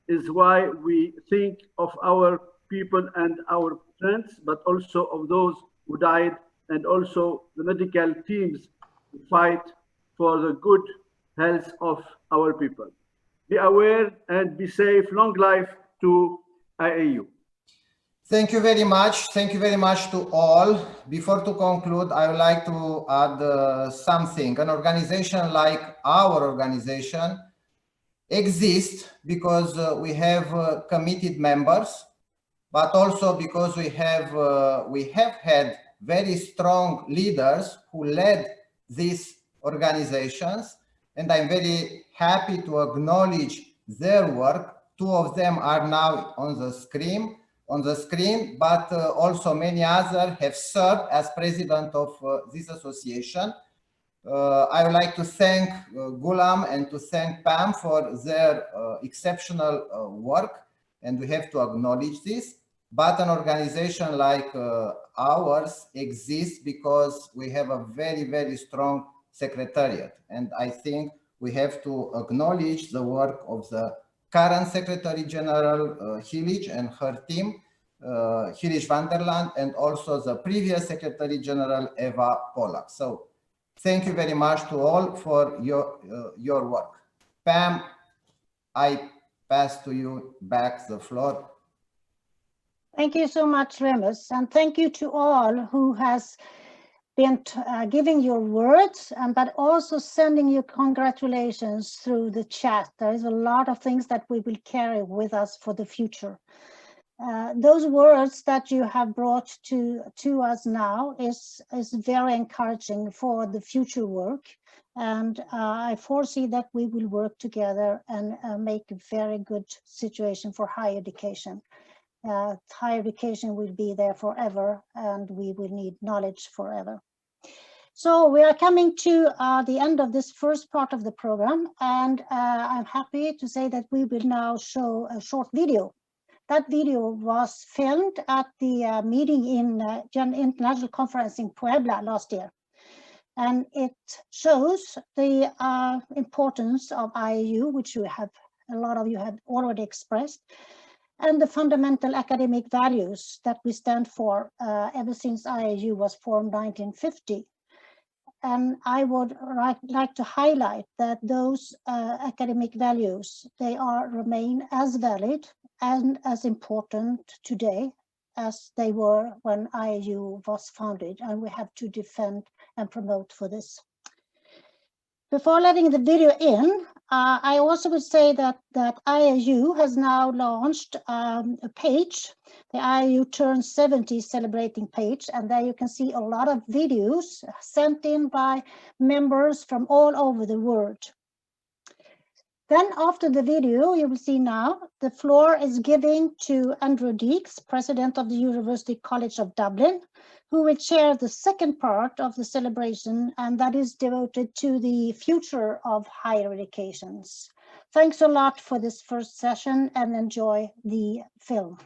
is why we think of our people and our friends, but also of those who died, and also the medical teams who fight for the good health of our people. Be aware and be safe. Long life to IAU. Thank you very much. Thank you very much to all. Before to conclude, I would like to add something. An organization like our organization exists because we have committed members, but also because we have had very strong leaders who led these organizations, and I'm very happy to acknowledge their work. Two of them are now on the screen, but also many others have served as president of this association. I would like to thank Gulam and to thank Pam for their exceptional work, and we have to acknowledge this. But an organization like ours exists because we have a very, very strong secretariat. And I think we have to acknowledge the work of the current Secretary General Hillich and her team, Hillich van der Land, and also the previous Secretary General Eva Polak. So thank you very much to all for your work. Pam, I pass to you back the floor. Thank you so much, Remus, and thank you to all who has been giving your words, but also sending you congratulations through the chat. There is a lot of things that we will carry with us for the future. Those words that you have brought to us now is very encouraging for the future work, and I foresee that we will work together and make a very good situation for higher education. Higher education will be there forever, and we will need knowledge forever. So we are coming to the end of this first part of the program, and I'm happy to say that we will now show a short video. That video was filmed at the meeting in International Conference in Puebla last year. And it shows the importance of IAU, which a lot of you have already expressed, and the fundamental academic values that we stand for ever since IAU was formed 1950. And I would like to highlight that those academic values, they remain as valid and as important today as they were when IAU was founded, and we have to defend and promote for this. Before letting the video in, I also would say that IAU has now launched a page, the IAU Turns 70 celebrating page, and there you can see a lot of videos sent in by members from all over the world. Then after the video, you will see now, the floor is given to Andrew Deeks, President of the University College of Dublin, who will chair the second part of the celebration, and that is devoted to the future of higher educations. Thanks a lot for this first session, and enjoy the film.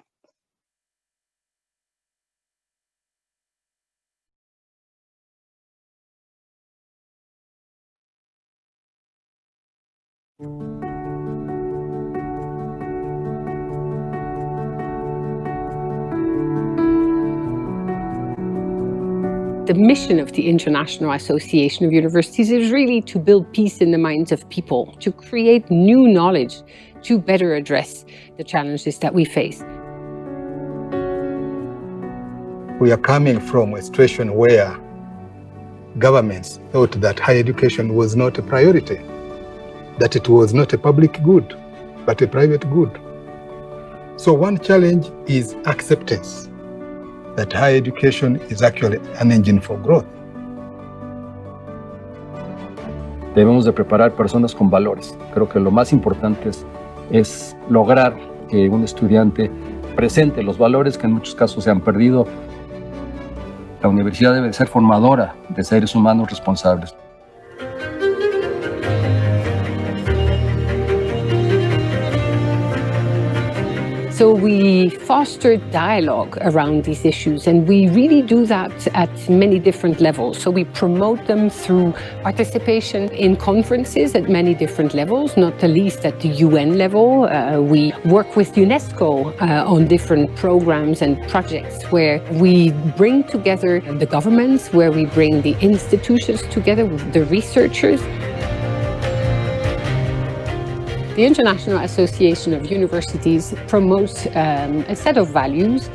The mission of the International Association of Universities is really to build peace in the minds of people, to create new knowledge, to better address the challenges that we face. We are coming from a situation where governments thought that higher education was not a priority, that it was not a public good, but a private good. So one challenge is acceptance. that higher education is actually an engine for growth. Debemos de preparar personas con valores. Creo que lo más importante es lograr que un estudiante presente los valores que en muchos casos se han perdido. La universidad debe ser formadora de seres humanos responsables. So we foster dialogue around these issues, and we really do that at many different levels. So we promote them through participation in conferences at many different levels, not the least at the UN level. We work with UNESCO on different programs and projects where we bring together the governments, where we bring the institutions together, the researchers. The International Association of Universities promotes a set of values.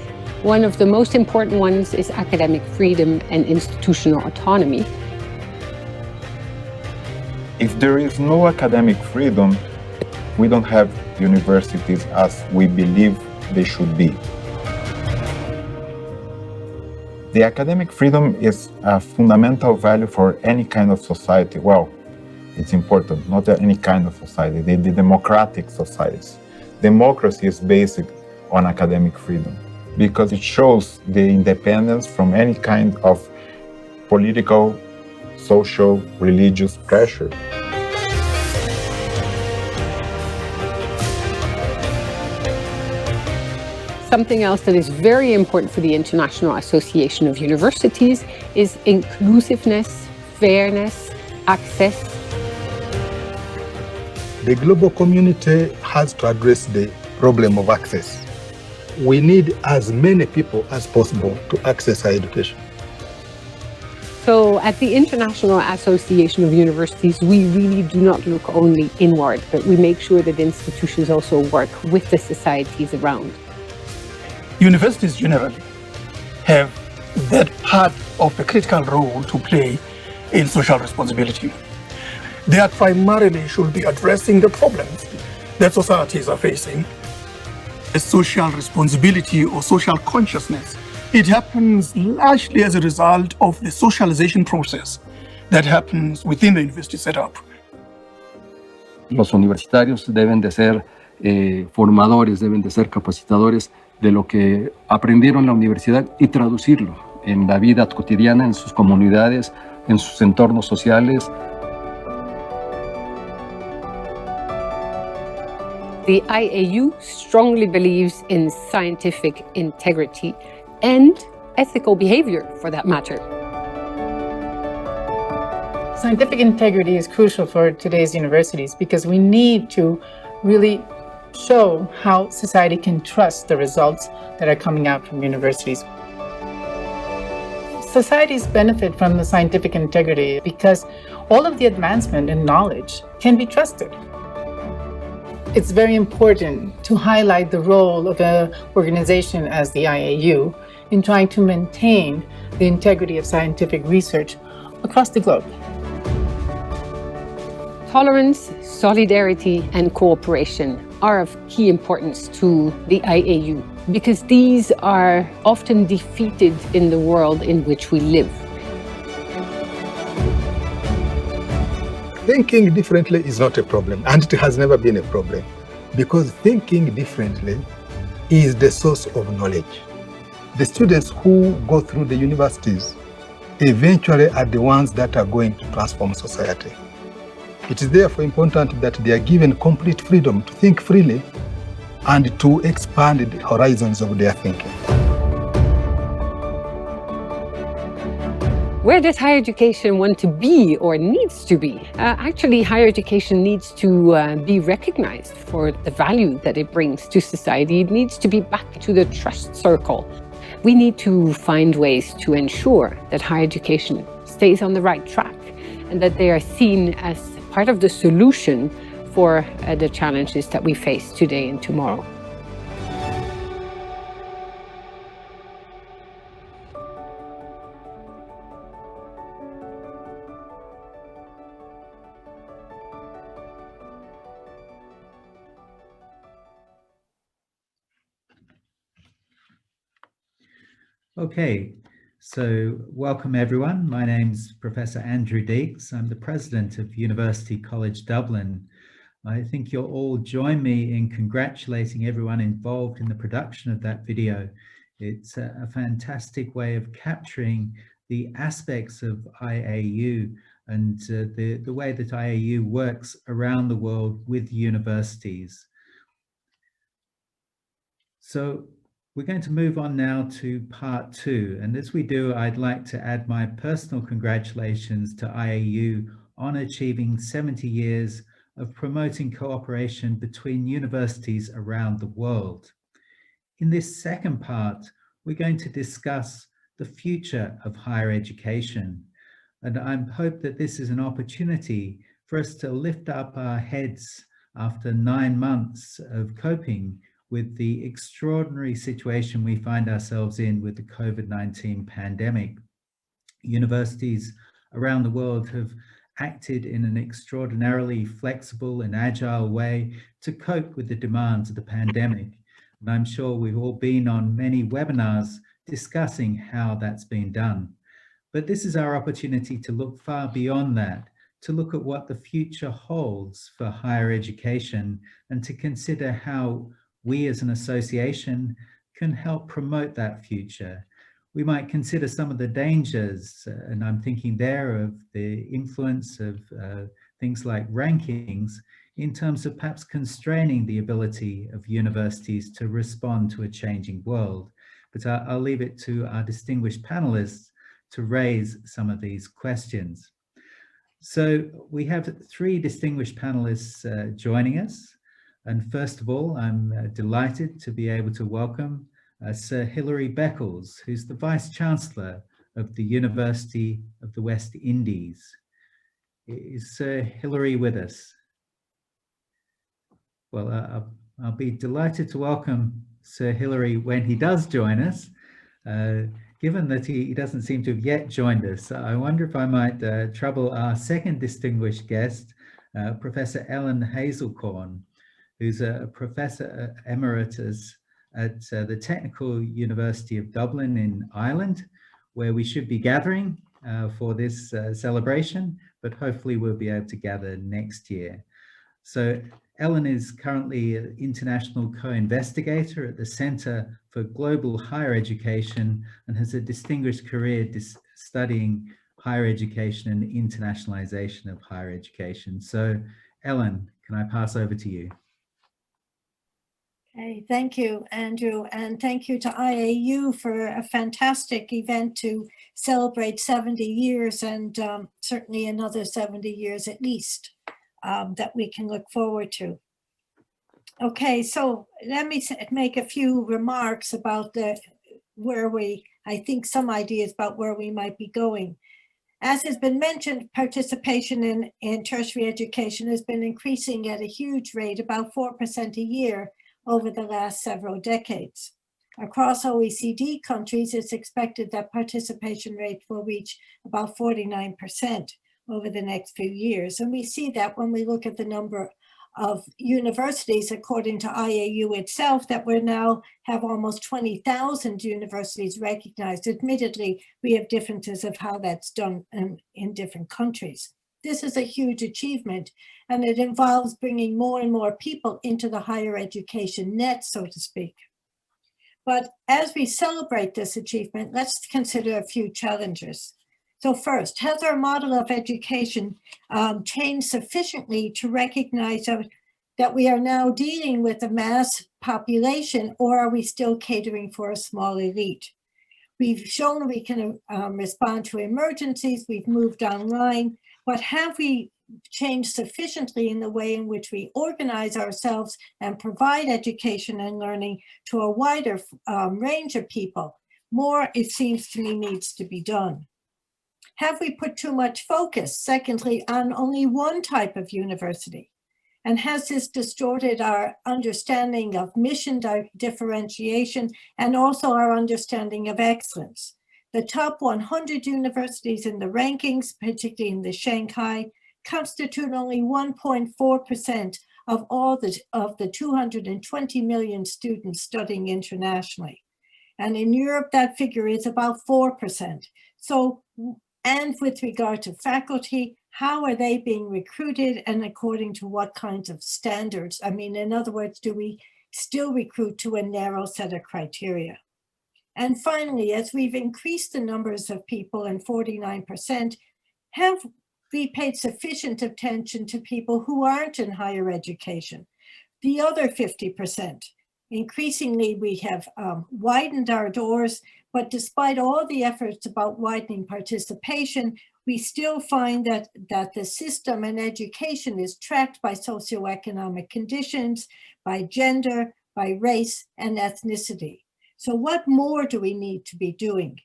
One of the most important ones is academic freedom and institutional autonomy. If there is no academic freedom, we don't have universities as we believe they should be. The academic freedom is a fundamental value for any kind of society. Well, it's important, not any kind of society, the democratic societies. Democracy is based on academic freedom because it shows the independence from any kind of political, social, religious pressure. Something else that is very important for the International Association of Universities is inclusiveness, fairness, access. The global community has to address the problem of access. We need as many people as possible to access higher education. So at the International Association of Universities, we really do not look only inward, but we make sure that institutions also work with the societies around. Universities generally have that part of a critical role to play in social responsibility. They are primarily should be addressing the problems that societies are facing. A social responsibility or social consciousness, it happens largely as a result of the socialization process that happens within the university setup. Los universitarios deben de ser formadores, deben de ser capacitadores de lo que aprendieron en la universidad y traducirlo en la vida cotidiana, en sus comunidades, en sus entornos sociales. The IAU strongly believes in scientific integrity and ethical behavior, for that matter. Scientific integrity is crucial for today's universities because we need to really show how society can trust the results that are coming out from universities. Societies benefit from the scientific integrity because all of the advancement in knowledge can be trusted. It's very important to highlight the role of an organization as the IAU in trying to maintain the integrity of scientific research across the globe. Tolerance, solidarity, and cooperation are of key importance to the IAU because these are often defeated in the world in which we live. Thinking differently is not a problem, and it has never been a problem, because thinking differently is the source of knowledge. The students who go through the universities eventually are the ones that are going to transform society. It is therefore important that they are given complete freedom to think freely and to expand the horizons of their thinking. Where does higher education want to be or needs to be? Actually, higher education needs to be recognized for the value that it brings to society. It needs to be back to the trust circle. We need to find ways to ensure that higher education stays on the right track and that they are seen as part of the solution for the challenges that we face today and tomorrow. Okay, so welcome everyone. My name's Professor Andrew Deeks. I'm the President of University College Dublin. I think you'll all join me in congratulating everyone involved in the production of that video. It's a fantastic way of capturing the aspects of IAU and the way that IAU works around the world with universities. So we're going to move on now to part 2. And as we do, I'd like to add my personal congratulations to IAU on achieving 70 years of promoting cooperation between universities around the world. In this second part, we're going to discuss the future of higher education. And I hope that this is an opportunity for us to lift up our heads after 9 months of coping with the extraordinary situation we find ourselves in with the COVID-19 pandemic. Universities around the world have acted in an extraordinarily flexible and agile way to cope with the demands of the pandemic. And I'm sure we've all been on many webinars discussing how that's been done. But this is our opportunity to look far beyond that, to look at what the future holds for higher education and to consider how we as an association can help promote that future. We might consider some of the dangers, and I'm thinking there of the influence of things like rankings in terms of perhaps constraining the ability of universities to respond to a changing world. But I'll leave it to our distinguished panelists to raise some of these questions. So we have 3 distinguished panelists joining us. And first of all, I'm delighted to be able to welcome Sir Hilary Beckles, who's the Vice Chancellor of the University of the West Indies. Is Sir Hilary with us? Well, I'll be delighted to welcome Sir Hilary when he does join us. Given that he doesn't seem to have yet joined us, I wonder if I might trouble our second distinguished guest, Professor Ellen Hazelcorn, who's a Professor Emeritus at the Technical University of Dublin in Ireland, where we should be gathering for this celebration, but hopefully we'll be able to gather next year. So Ellen is currently an international co-investigator at the Center for Global Higher Education and has a distinguished career studying higher education and internationalization of higher education. So Ellen, can I pass over to you? Okay, thank you, Andrew, and thank you to IAU for a fantastic event to celebrate 70 years and certainly another 70 years at least that we can look forward to. Okay, so let me make a few remarks about I think some ideas about where we might be going. As has been mentioned, participation in tertiary education has been increasing at a huge rate, about 4% a year, over the last several decades. Across OECD countries, it's expected that participation rate will reach about 49% over the next few years. And we see that when we look at the number of universities, according to IAU itself, that we now have almost 20,000 universities recognized. Admittedly, we have differences of how that's done in different countries. This is a huge achievement, and it involves bringing more and more people into the higher education net, so to speak. But as we celebrate this achievement, let's consider a few challenges. So first, has our model of education changed sufficiently to recognize that we are now dealing with a mass population, or are we still catering for a small elite? We've shown we can respond to emergencies, we've moved online, but have we changed sufficiently in the way in which we organize ourselves and provide education and learning to a wider range of people? More, it seems to me, needs to be done. Have we put too much focus, secondly, on only one type of university? And has this distorted our understanding of mission differentiation and also our understanding of excellence? The top 100 universities in the rankings, particularly in the Shanghai, constitute only 1.4% of all the 220 million students studying internationally. And in Europe, that figure is about 4%. So, and with regard to faculty, how are they being recruited and according to what kinds of standards? I mean, in other words, do we still recruit to a narrow set of criteria? And finally, as we've increased the numbers of people, and 49%, have we paid sufficient attention to people who aren't in higher education? The other 50%. Increasingly, we have widened our doors, but despite all the efforts about widening participation, we still find that the system and education is tracked by socioeconomic conditions, by gender, by race and ethnicity. So what more do we need to be doing?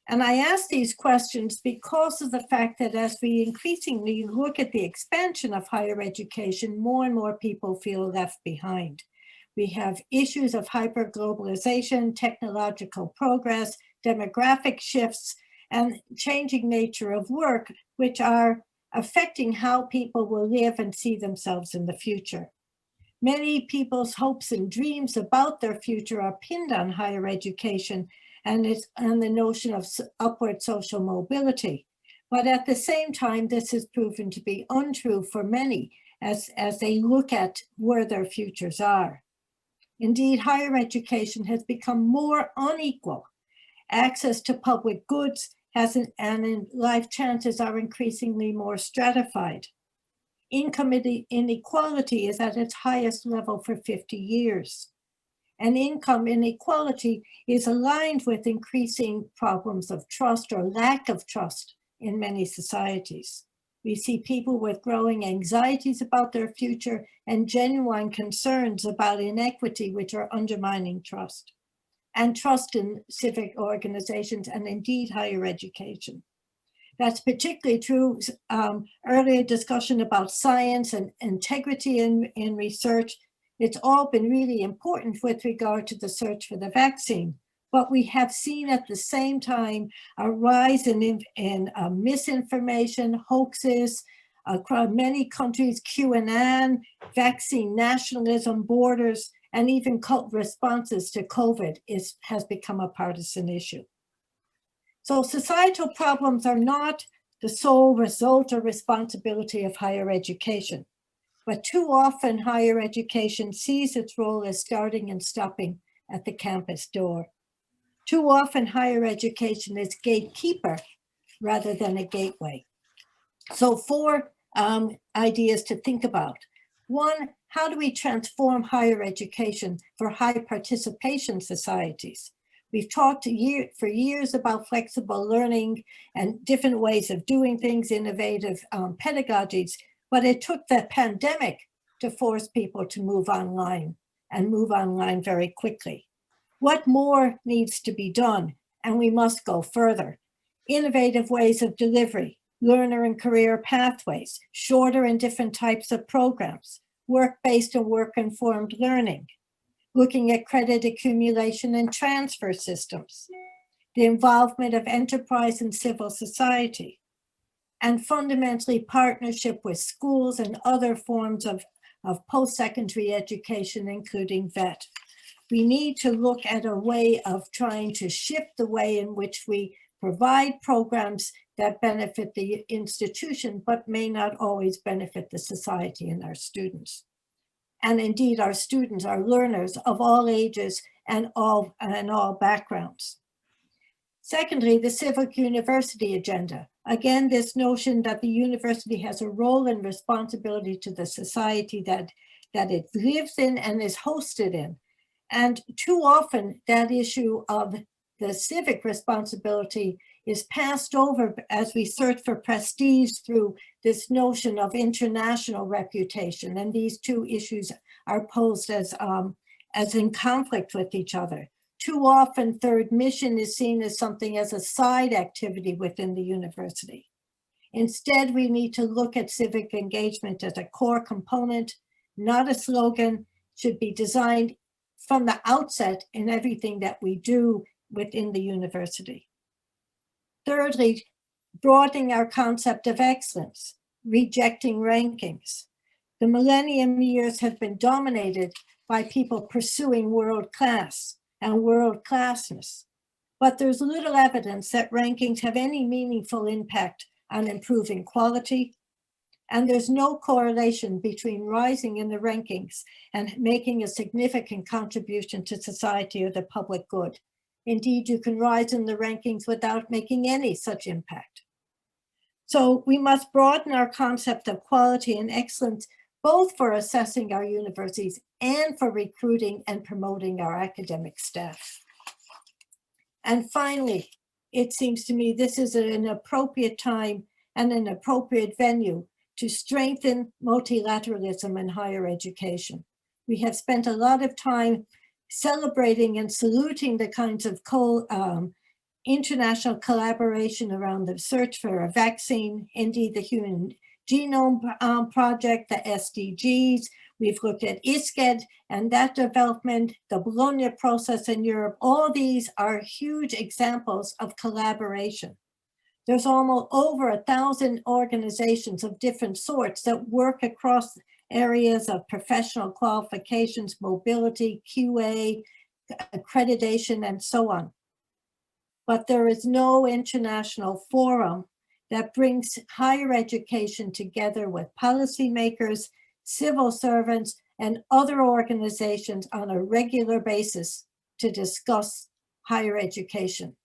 And I ask these questions because of the fact that as we increasingly look at the expansion of higher education, more and more people feel left behind. We have issues of hyperglobalization, technological progress, demographic shifts, and changing nature of work, which are affecting how people will live and see themselves in the future. Many people's hopes and dreams about their future are pinned on higher education and the notion of upward social mobility. But at the same time, this has proven to be untrue for many as they look at where their futures are. Indeed, higher education has become more unequal. Access to public goods and life chances are increasingly more stratified. Income inequality is at its highest level for 50 years. And income inequality is aligned with increasing problems of trust or lack of trust in many societies. We see people with growing anxieties about their future and genuine concerns about inequity, which are undermining trust, and trust in civic organizations and indeed higher education. That's particularly true. Earlier discussion about science and integrity in research. It's all been really important with regard to the search for the vaccine. But we have seen at the same time a rise in misinformation, hoaxes across many countries, QAnon, vaccine nationalism, borders, and even cult responses to COVID has become a partisan issue. So societal problems are not the sole result or responsibility of higher education, but too often higher education sees its role as starting and stopping at the campus door. Too often higher education is gatekeeper rather than a gateway. So 4 ideas to think about. 1, how do we transform higher education for high participation societies? We've talked for years about flexible learning and different ways of doing things, innovative pedagogies, but it took the pandemic to force people to move online and move online very quickly. What more needs to be done? And we must go further. Innovative ways of delivery, learner and career pathways, shorter and different types of programs, work-based and work-informed learning, looking at credit accumulation and transfer systems, the involvement of enterprise and civil society, and fundamentally partnership with schools and other forms of post-secondary education, including VET. We need to look at a way of trying to shift the way in which we provide programs that benefit the institution, but may not always benefit the society and our students. And indeed, our students are learners of all ages and all backgrounds. Secondly, the civic university agenda. Again, this notion that the university has a role and responsibility to the society that it lives in and is hosted in. And too often that issue of the civic responsibility is passed over as we search for prestige through this notion of international reputation. And these two issues are posed as in conflict with each other. Too often third mission is seen as something as a side activity within the university. Instead, we need to look at civic engagement as a core component, not a slogan, should be designed from the outset in everything that we do within the university. Thirdly, broadening our concept of excellence, rejecting rankings. The millennium years have been dominated by people pursuing world class and world-classness. But there's little evidence that rankings have any meaningful impact on improving quality, and there's no correlation between rising in the rankings and making a significant contribution to society or the public good. Indeed, you can rise in the rankings without making any such impact. So we must broaden our concept of quality and excellence, both for assessing our universities and for recruiting and promoting our academic staff. And finally, it seems to me this is an appropriate time and an appropriate venue to strengthen multilateralism in higher education. We have spent a lot of time celebrating and saluting the kinds of international collaboration around the search for a vaccine, indeed the Human Genome Project, the SDGs. We've looked at ISCED and that development, the Bologna process in Europe. All these are huge examples of collaboration. There's almost over 1,000 organizations of different sorts that work across areas of professional qualifications, mobility, QA, accreditation, and so on. But there is no international forum that brings higher education together with policymakers, civil servants, and other organizations on a regular basis to discuss higher education.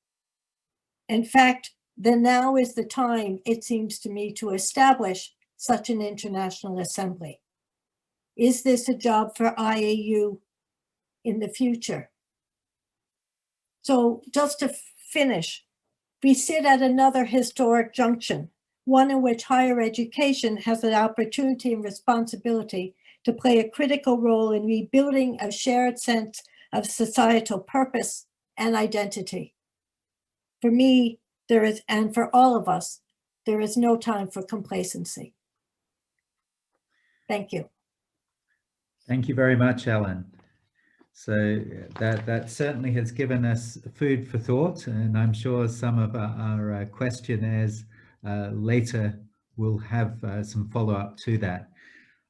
In fact, then now is the time, it seems to me, to establish such an international assembly. Is this a job for IAU in the future? So just to finish, we sit at another historic junction, one in which higher education has an opportunity and responsibility to play a critical role in rebuilding a shared sense of societal purpose and identity. For me, there is, and for all of us, there is no time for complacency. Thank you. Thank you very much, Ellen. So that certainly has given us food for thought, and I'm sure some of our questionnaires later will have some follow-up to that.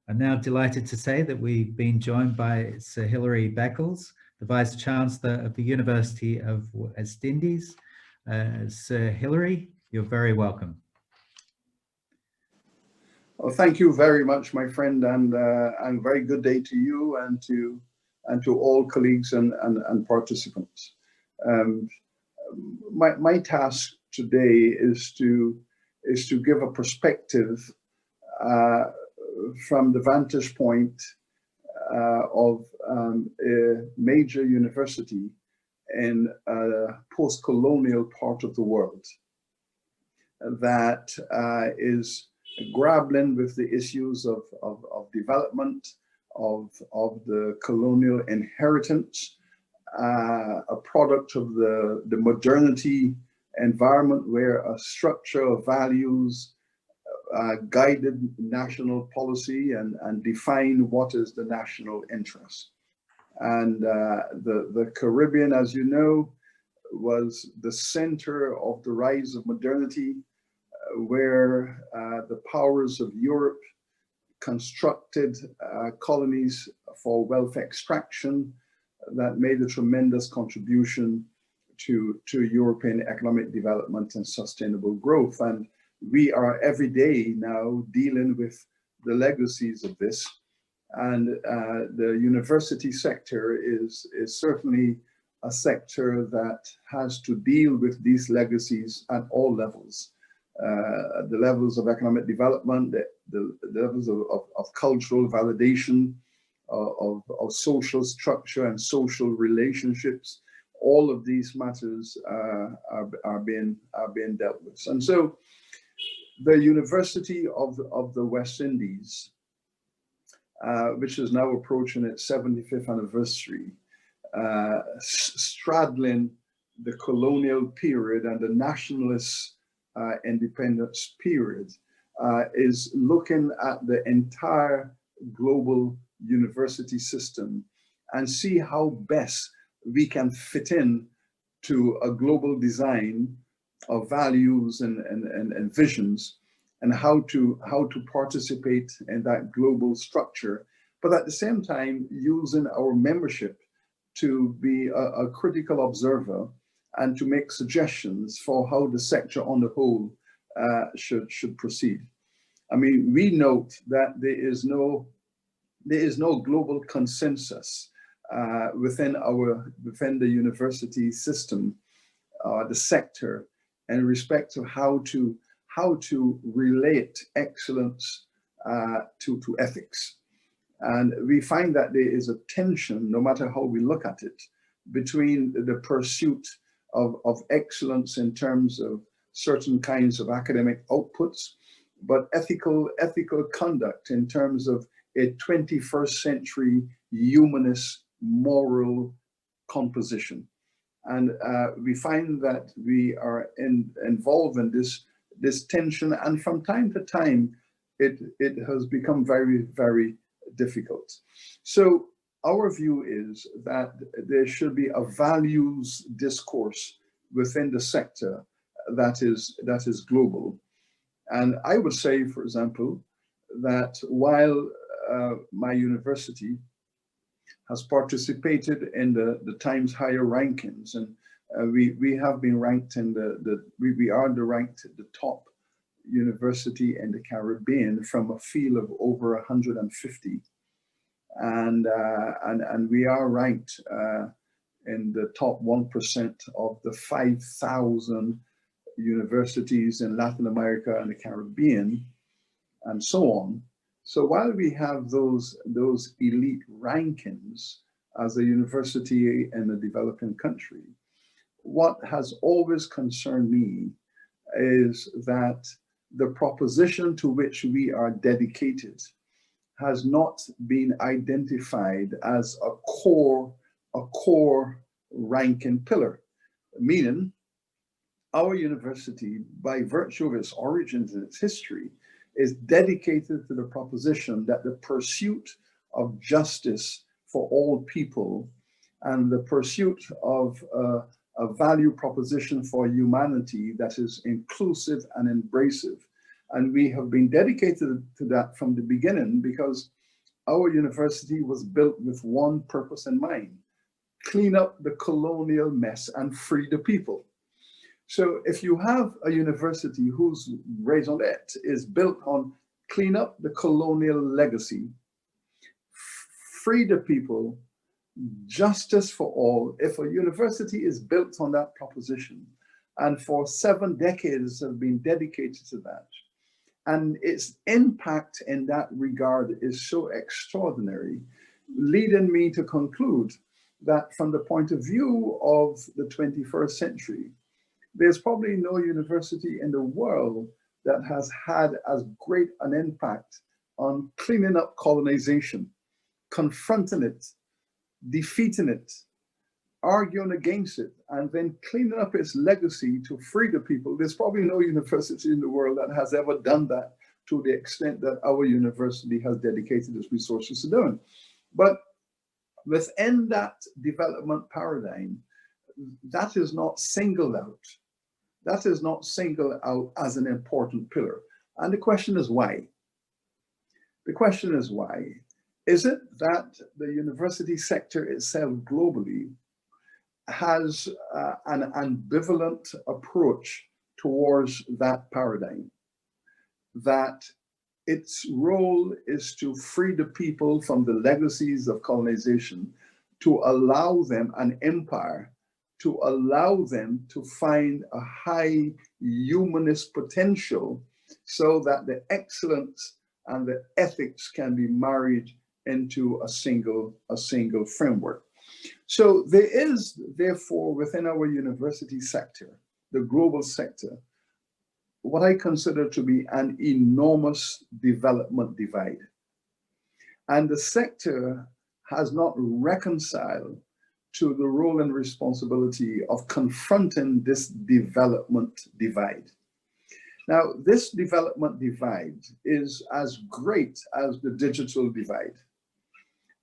I'm now delighted to say that we've been joined by Sir Hilary Beckles, the Vice Chancellor of the University of West Indies. Sir Hilary, you're very welcome. Well, thank you very much, my friend, and very good day to you and to all colleagues and participants. My task today is to give a perspective from the vantage point of a major university in a post-colonial part of the world that is grappling with the issues of development, of the colonial inheritance, a product of the modernity environment where a structure of values guided national policy and define what is the national interest. And the Caribbean, as you know, was the center of the rise of modernity, where the powers of Europe constructed colonies for wealth extraction that made a tremendous contribution to European economic development and sustainable growth. And we are every day now dealing with the legacies of this. And the university sector is certainly a sector that has to deal with these legacies at all levels. The levels of economic development, the levels of cultural validation, of social structure and social relationships. All of these matters are being dealt with. And so the University of the West Indies, which is now approaching its 75th anniversary, straddling the colonial period and the nationalist independence period, is looking at the entire global university system and see how best we can fit in to a global design of values and visions, and how to participate in that global structure, but at the same time using our membership to be a critical observer and to make suggestions for how the sector on the whole should proceed. I mean, we note that there is no global consensus within the university system, the sector, in respect to how to relate excellence to ethics. And we find that there is a tension, no matter how we look at it, between the pursuit of excellence in terms of certain kinds of academic outputs, but ethical conduct in terms of a 21st century humanist moral composition. And we find that we are involved in this tension, and from time to time, it has become very, very difficult. So our view is that there should be a values discourse within the sector that is global. And I would say, for example, that while my university has participated in the Times Higher rankings, and we have been ranked in we are ranked the top university in the Caribbean from a field of over 150, and we are ranked in the top 1% of the 5,000 universities in Latin America and the Caribbean, and so on. So while we have those elite rankings as a university in a developing country, what has always concerned me is that the proposition to which we are dedicated has not been identified as a core ranking pillar, meaning our university, by virtue of its origins and its history, is dedicated to the proposition that the pursuit of justice for all people and the pursuit of a value proposition for humanity that is inclusive and embracive. And we have been dedicated to that from the beginning, because our university was built with one purpose in mind: clean up the colonial mess and free the people. So if you have a university whose raison d'etre is built on clean up the colonial legacy, free the people, justice for all, if a university is built on that proposition, and for 7 decades have been dedicated to that, and its impact in that regard is so extraordinary, leading me to conclude that from the point of view of the 21st century, there's probably no university in the world that has had as great an impact on cleaning up colonization, confronting it, defeating it, arguing against it, and then cleaning up its legacy to free the people. There's probably no university in the world that has ever done that to the extent that our university has dedicated its resources to doing. But within that development paradigm, that is not singled out. That is not singled out as an important pillar. And the question is why? The question is why? Is it that the university sector itself globally has an ambivalent approach towards that paradigm? That its role is to free the people from the legacies of colonization, to allow them an empire, to allow them to find a high humanist potential so that the excellence and the ethics can be married into a single framework. So there is, therefore, within our university sector, the global sector, what I consider to be an enormous development divide. And the sector has not reconciled to the role and responsibility of confronting this development divide. Now, this development divide is as great as the digital divide.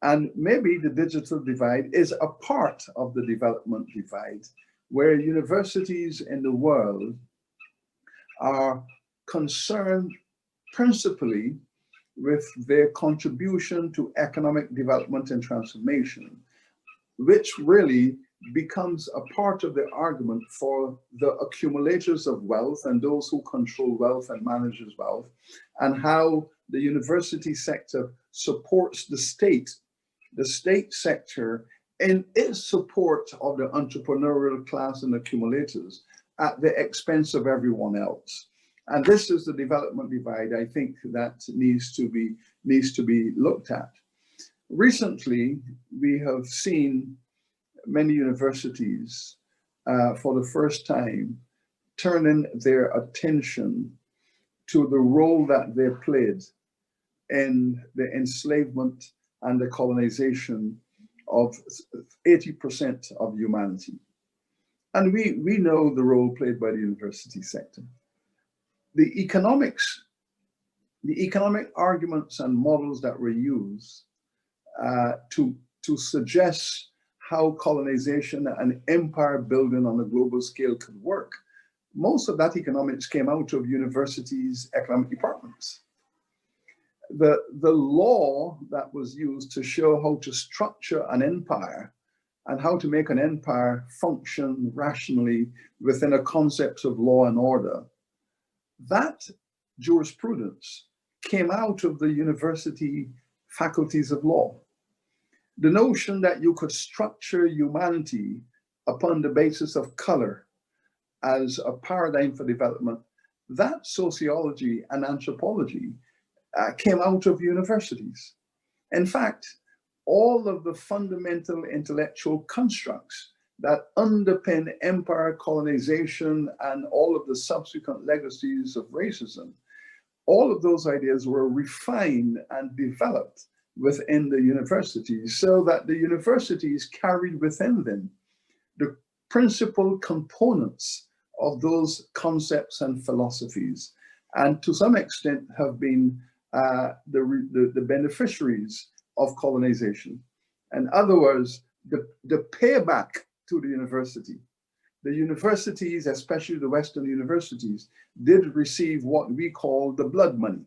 And maybe the digital divide is a part of the development divide, where universities in the world are concerned principally with their contribution to economic development and transformation, which really becomes a part of the argument for the accumulators of wealth and those who control wealth and manages wealth, and how the university sector supports the state sector in its support of the entrepreneurial class and accumulators at the expense of everyone else. And this is the development divide, I think, that needs to be looked at. Recently, we have seen many universities for the first time turning their attention to the role that they played in the enslavement and the colonization of 80% of humanity. And we know the role played by the university sector. The economic arguments and models that were used to suggest how colonization and empire building on a global scale could work, most of that economics came out of universities' economic departments. The law that was used to show how to structure an empire and how to make an empire function rationally within a concept of law and order, that jurisprudence came out of the university faculties of law. The notion that you could structure humanity upon the basis of color as a paradigm for development, that sociology and anthropology came out of universities. In fact, all of the fundamental intellectual constructs that underpin empire colonization and all of the subsequent legacies of racism, all of those ideas were refined and developed within the universities, so that the universities carried within them the principal components of those concepts and philosophies, and to some extent have been the beneficiaries of colonization. In other words, the payback to the university. The universities, especially the Western universities, did receive what we call the blood money.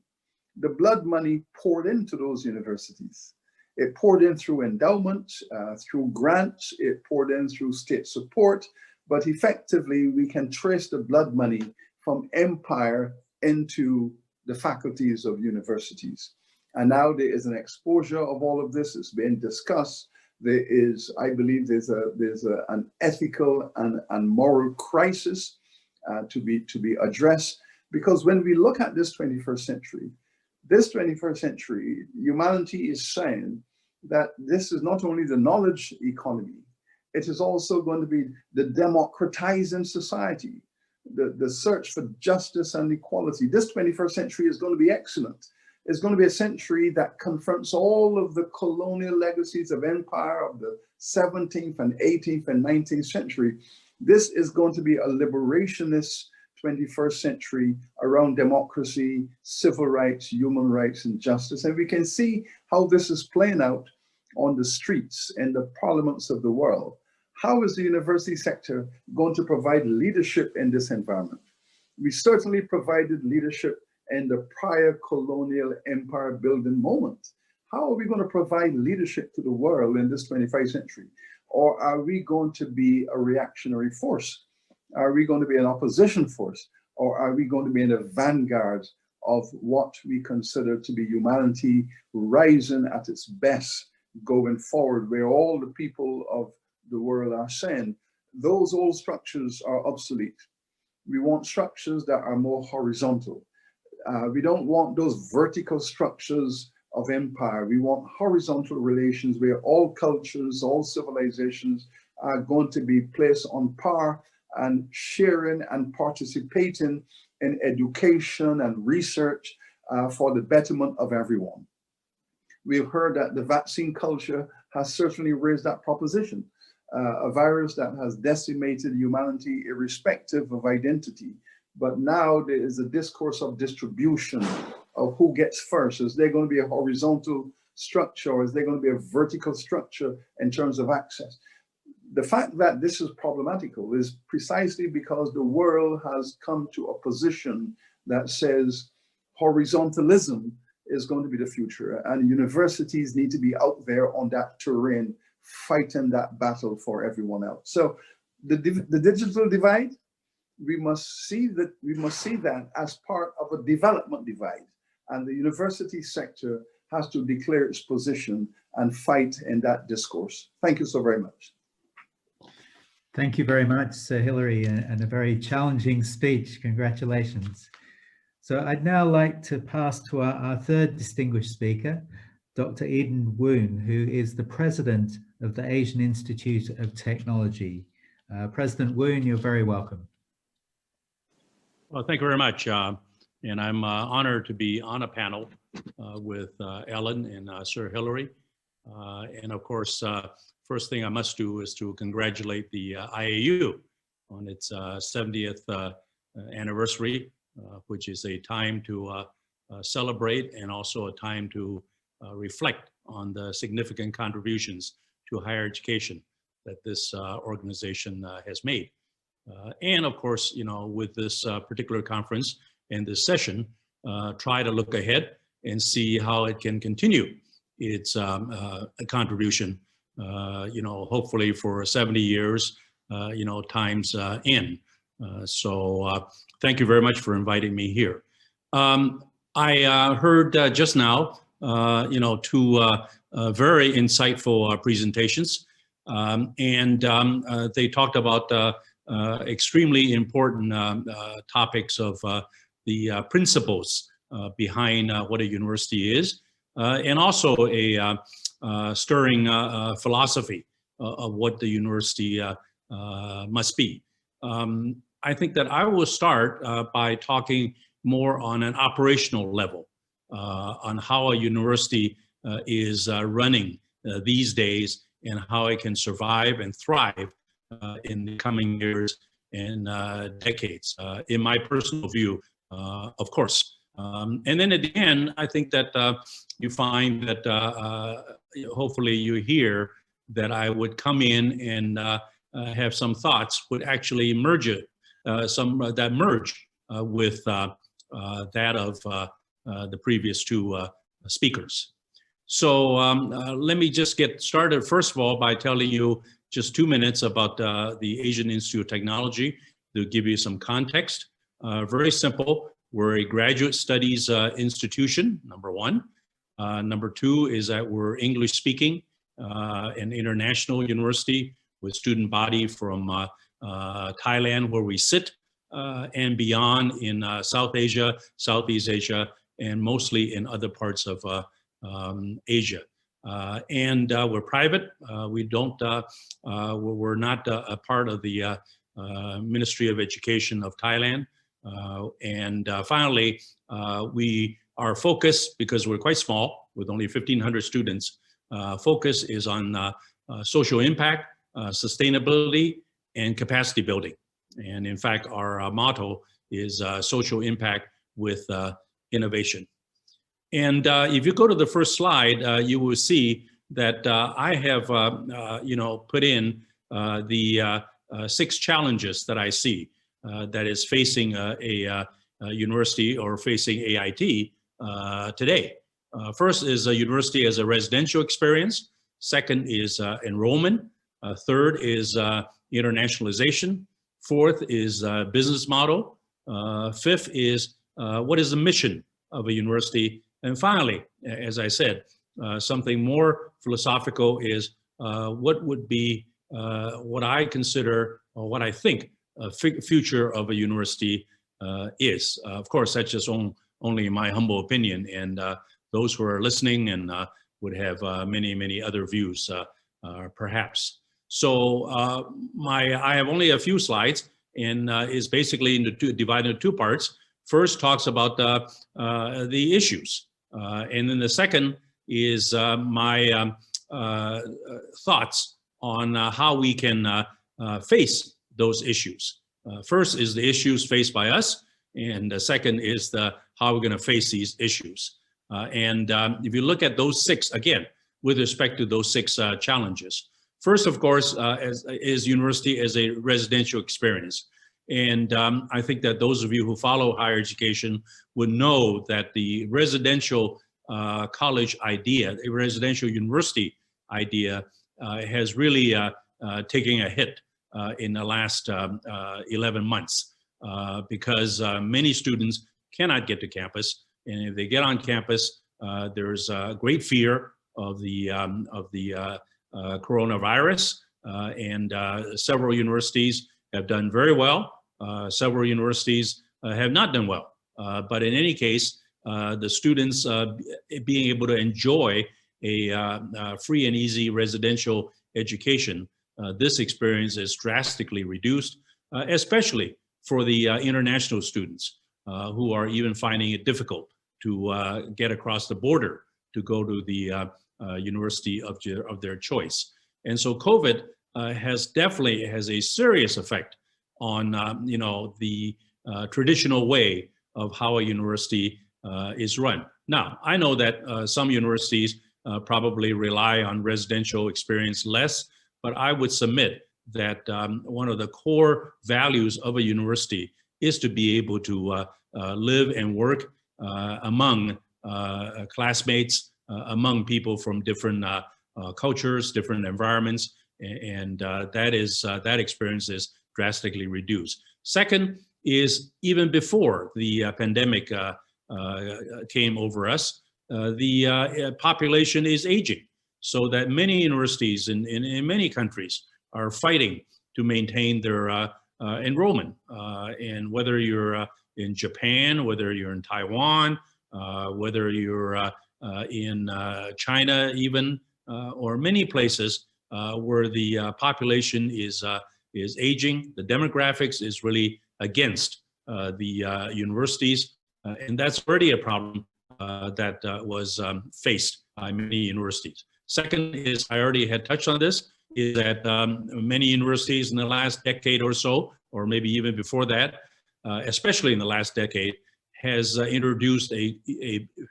The blood money poured into those universities. It poured in through endowments, through grants, it poured in through state support, but effectively we can trace the blood money from empire into the faculties of universities. And now there is an exposure of all of this. It's being discussed. There is, I believe, there's an ethical and moral crisis to be addressed, because when we look at this 21st century, humanity is saying that this is not only the knowledge economy, it is also going to be the democratizing society, the search for justice and equality. This 21st century is going to be excellent. It's going to be a century that confronts all of the colonial legacies of empire of the 17th and 18th and 19th century. This is going to be a liberationist 21st century around democracy, civil rights, human rights, and justice. And we can see how this is playing out on the streets in the parliaments of the world. How is the university sector going to provide leadership in this environment? We certainly provided leadership in the prior colonial empire building moment. How are we going to provide leadership to the world in this 21st century? Or are we going to be a reactionary force? Are we going to be an opposition force? Or are we going to be in the vanguard of what we consider to be humanity rising at its best going forward, where all the people of the world are saying those old structures are obsolete. We want structures that are more horizontal. We don't want those vertical structures of empire. We want horizontal relations where all cultures, all civilizations are going to be placed on par and sharing and participating in education and research for the betterment of everyone. We've heard that the vaccine culture has certainly raised that proposition. A virus that has decimated humanity irrespective of identity. But now there is a discourse of distribution, of who gets first. Is there going to be a horizontal structure, or is there going to be a vertical structure in terms of access? The fact that this is problematical is precisely because the world has come to a position that says horizontalism is going to be the future, and universities need to be out there on that terrain fighting that battle for everyone else. So the digital divide, we must see that as part of a development divide, and the university sector has to declare its position and fight in that discourse. Thank you so very much. Thank you very much, Sir Hilary, and a very challenging speech. Congratulations. So I'd now like to pass to our third distinguished speaker, Dr. Eden Woon, who is the president of the Asian Institute of Technology. President Woon, you're very welcome. Well, thank you very much. And I'm honored to be on a panel with Ellen and Sir Hilary. And of course, first thing I must do is to congratulate the IAU on its 70th anniversary, which is a time to celebrate and also a time to reflect on the significant contributions to higher education that this organization has made. And of course, you know, with this particular conference and this session, try to look ahead and see how it can continue its contribution, you know, hopefully for 70 years, you know, times in. So thank you very much for inviting me here. I heard just now, you know, two very insightful presentations, and they talked about extremely important topics of the principles behind what a university is, and also a stirring philosophy of what the university must be. I think that I will start by talking more on an operational level on how a university is running these days and how it can survive and thrive in the coming years and decades, in my personal view, of course. And then at the end, I think that you find that hopefully you hear that I would come in and have some thoughts would actually merge it, that merge with that of the previous two speakers. So let me just get started, first of all, by telling you just 2 minutes about the Asian Institute of Technology to give you some context. Very simple. We're a graduate studies institution, number one. Number two is that we're English speaking, an international university with student body from Thailand, where we sit, and beyond in South Asia, Southeast Asia, and mostly in other parts of Asia. And we're private. We don't, we're not a part of the Ministry of Education of Thailand. And finally, we are focused, because we're quite small with only 1,500 students, focus is on social impact, sustainability, and capacity building. And in fact, our motto is social impact with innovation. And if you go to the first slide, you will see that I have, you know, put in the 6 challenges that I see that is facing a university or facing AIT today. First is a university as a residential experience. Second is enrollment. Third is internationalization. Fourth is business model. Fifth is what is the mission of a university? And finally, as I said, something more philosophical is what would be what I consider or what I think a future of a university is. Of course, that's just only my humble opinion, and those who are listening and would have many, many other views, perhaps. So I have only a few slides, and is basically divided into 2 parts. First talks about the issues, and then the second is my thoughts on how we can face those issues. First is the issues faced by us, and the second is how we're going to face these issues. And if you look at those 6, again, with respect to those 6 challenges. First, of course, is university as a residential experience. And I think that those of you who follow higher education would know that the residential college idea, the residential university idea, has really taken a hit in the last 11 months because many students cannot get to campus, and if they get on campus, there's great fear of the coronavirus, and several universities have done very well. Several universities have not done well, but in any case, the students being able to enjoy a free and easy residential education, this experience is drastically reduced, especially for the international students who are even finding it difficult to get across the border to go to the university of their choice. And so COVID definitely has a serious effect on the traditional way of how a university is run. Now, I know that some universities probably rely on residential experience less, but I would submit that one of the core values of a university is to be able to live and work among classmates, among people from different cultures, different environments, and that experience is drastically reduced. Second is, even before the pandemic came over us, the population is aging, so that many universities in many countries are fighting to maintain their enrollment. And whether you're in Japan, whether you're in Taiwan, whether you're in China even, or many places where the population is aging, the demographics is really against the universities, and that's already a problem that was faced by many universities. Second is, I already had touched on this, is that many universities in the last decade or so, or maybe even before that, especially in the last decade, has introduced a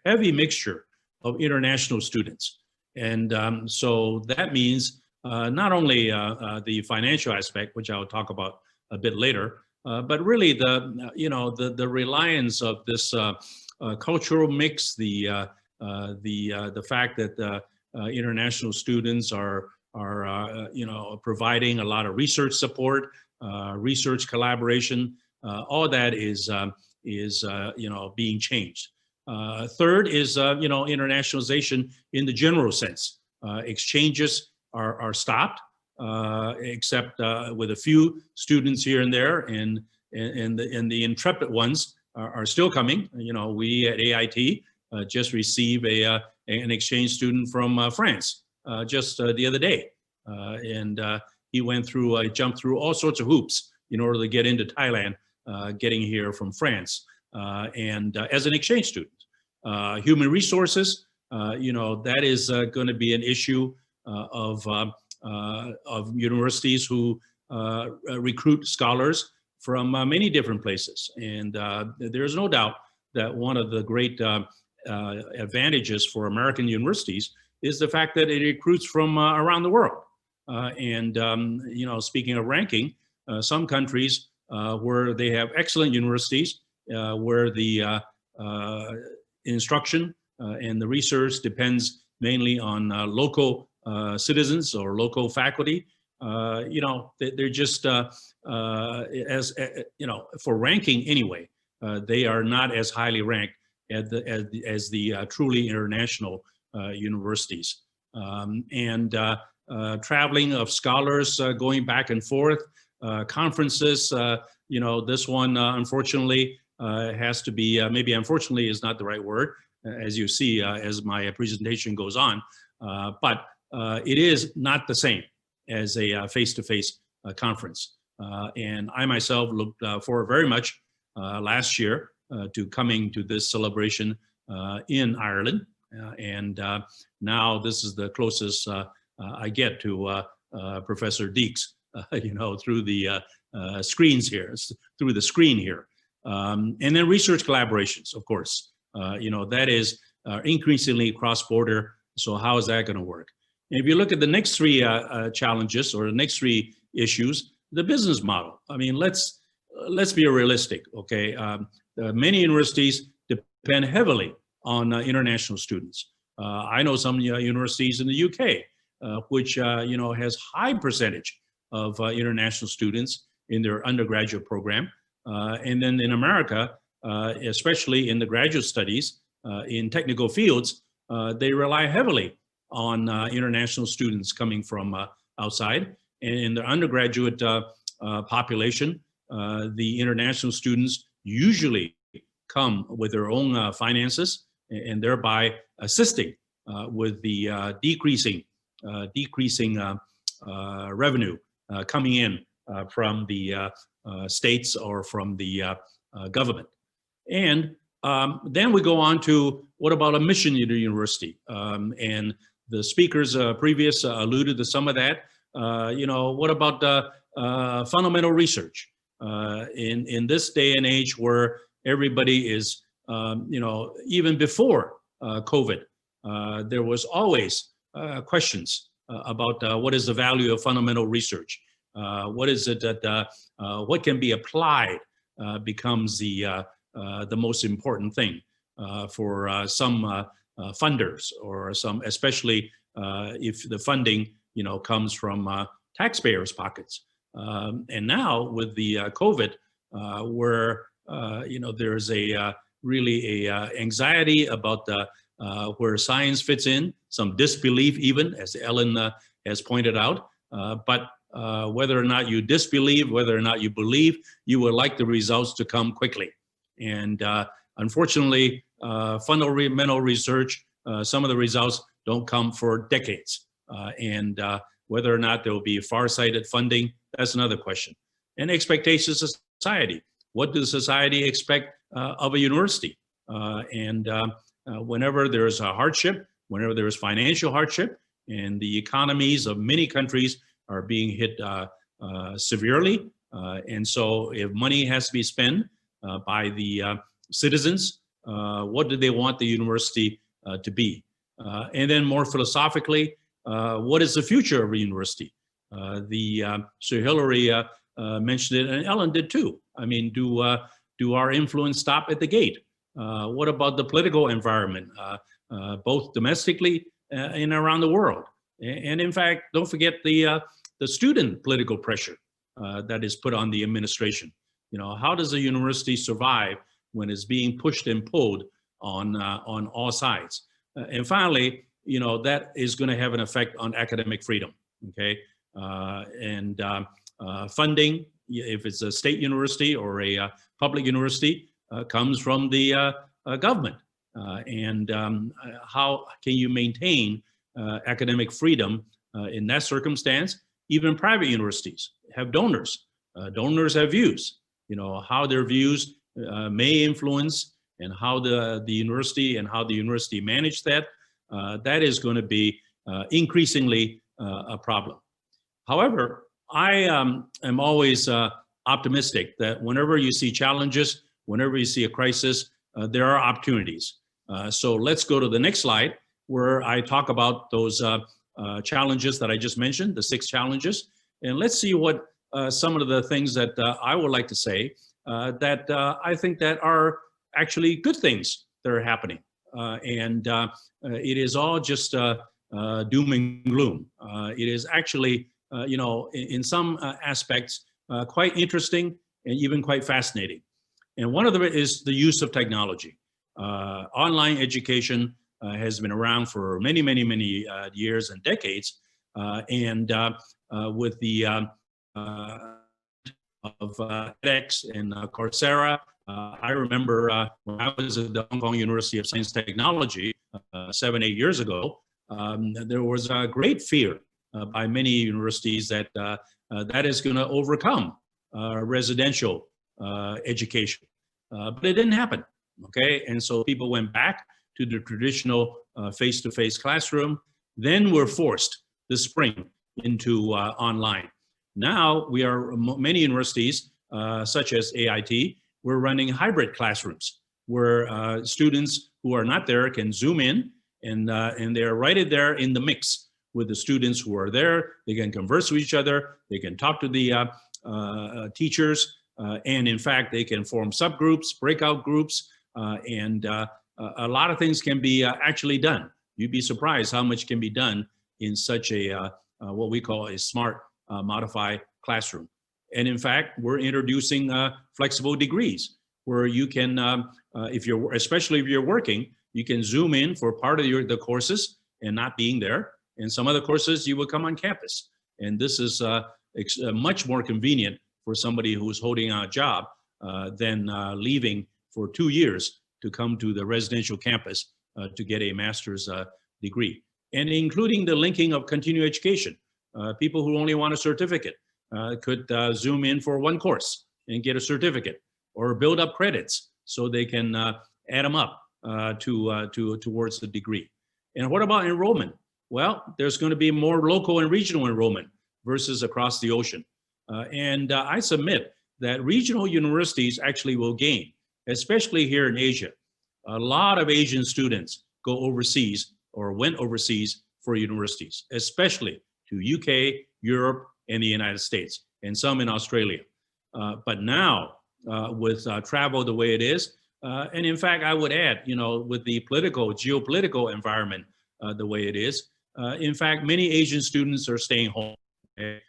heavy mixture of international students. And so that means not only the financial aspect, which I'll talk about a bit later, but really the reliance of this cultural mix, the fact that international students are providing a lot of research support, research collaboration, all that is being changed. Third is internationalization in the general sense. Exchanges are stopped, except with a few students here and there, and the intrepid ones are still coming. We at AIT just received an exchange student from France just the other day, and he jumped through all sorts of hoops in order to get into Thailand, getting here from France, and as an exchange student. Human resources, that is going to be an issue of universities who recruit scholars from many different places. And there's no doubt that one of the great advantages for American universities is the fact that it recruits from around the world. Speaking of ranking, some countries where they have excellent universities, where the instruction and the research depends mainly on local citizens or local faculty, they're just, for ranking anyway, they are not as highly ranked as the truly international universities. Traveling of scholars going back and forth, conferences, this one unfortunately has to be, maybe unfortunately is not the right word, as you see as my presentation goes on, but it is not the same as a face-to-face conference. And I myself looked forward very much last year to coming to this celebration in Ireland. And now this is the closest I get to Professor Deeks, through the screens here, through the screen here. And then research collaborations, of course, that is increasingly cross-border. So how is that going to work? And if you look at the next three challenges, or the next three issues, the business model. I mean, let's be realistic, okay? Many universities depend heavily on international students. I know some universities in the UK which has high percentage of international students in their undergraduate program. And then in America, especially in the graduate studies in technical fields, they rely heavily on international students coming from outside. And in the undergraduate population, the international students usually come with their own finances and thereby assisting with the decreasing revenue coming in from the states or from the government. And then we go on to what about a mission to the university? And the speakers previous alluded to some of that. What about fundamental research? In this day and age where everybody is, even before COVID, there was always questions about what is the value of fundamental research? What is it that, what can be applied becomes the most important thing for some funders or some, especially if the funding, comes from taxpayers' pockets. And now with the COVID, where, there's a really a anxiety about where science fits in, some disbelief even, as Ellen has pointed out, but whether or not you disbelieve, whether or not you believe, you would like the results to come quickly. And unfortunately, fundamental research, some of the results don't come for decades. And whether or not there will be far-sighted funding, that's another question. And expectations of society. What does society expect of a university? Whenever there's a hardship, whenever there's financial hardship, and the economies of many countries are being hit severely, and so if money has to be spent by the citizens, what do they want the university to be? And then more philosophically, what is the future of a university? Sir Hillary mentioned it, and Ellen did too. I mean, do our influence stop at the gate? What about the political environment, both domestically and around the world? And in fact, don't forget the student political pressure that is put on the administration. How does a university survive when it's being pushed and pulled on all sides? And finally, that is going to have an effect on academic freedom. Okay, funding, if it's a state university or a public university, comes from the government. How can you maintain academic freedom in that circumstance? Even private universities have donors. Donors have views. How their views may influence and how the university and how the university manage that, that is going to be increasingly a problem. However, I am always optimistic that whenever you see challenges, whenever you see a crisis, there are opportunities. So let's go to the next slide where I talk about those challenges that I just mentioned, the 6 challenges. And let's see what some of the things that I would like to say that I think that are actually good things that are happening. It is all just doom and gloom. It is actually, in some aspects, quite interesting and even quite fascinating. And one of them is the use of technology. Online education has been around for many, many, many years and decades. With the of edX and Coursera, I remember when I was at the Hong Kong University of Science and Technology 7, 8 years ago, there was a great fear by many universities that that is going to overcome residential education. But it didn't happen, okay? And so people went back to the traditional face-to-face classroom, then were forced this spring into online. Now we are, many universities, such as AIT, we're running hybrid classrooms where students who are not there can Zoom in and they're right there in the mix with the students who are there. They can converse with each other, they can talk to the teachers, and in fact, they can form subgroups, breakout groups, and a lot of things can be actually done. You'd be surprised how much can be done in such a what we call a smart modified classroom. And in fact, we're introducing flexible degrees where you can, especially if you're working, you can zoom in for part of the courses and not being there. And some other courses you will come on campus. And this is much more convenient for somebody who's holding a job than leaving for 2 years to come to the residential campus to get a master's degree. And including the linking of continuing education. People who only want a certificate could zoom in for one course and get a certificate, or build up credits so they can add them up towards the degree. And what about enrollment? Well, there's going to be more local and regional enrollment versus across the ocean. And I submit that regional universities actually will gain, especially here in Asia. A lot of Asian students go overseas or went overseas for universities, especially to UK, Europe, and the United States, and some in Australia. But now, with travel the way it is, and in fact, I would add, with the geopolitical environment the way it is, in fact, many Asian students are staying home. In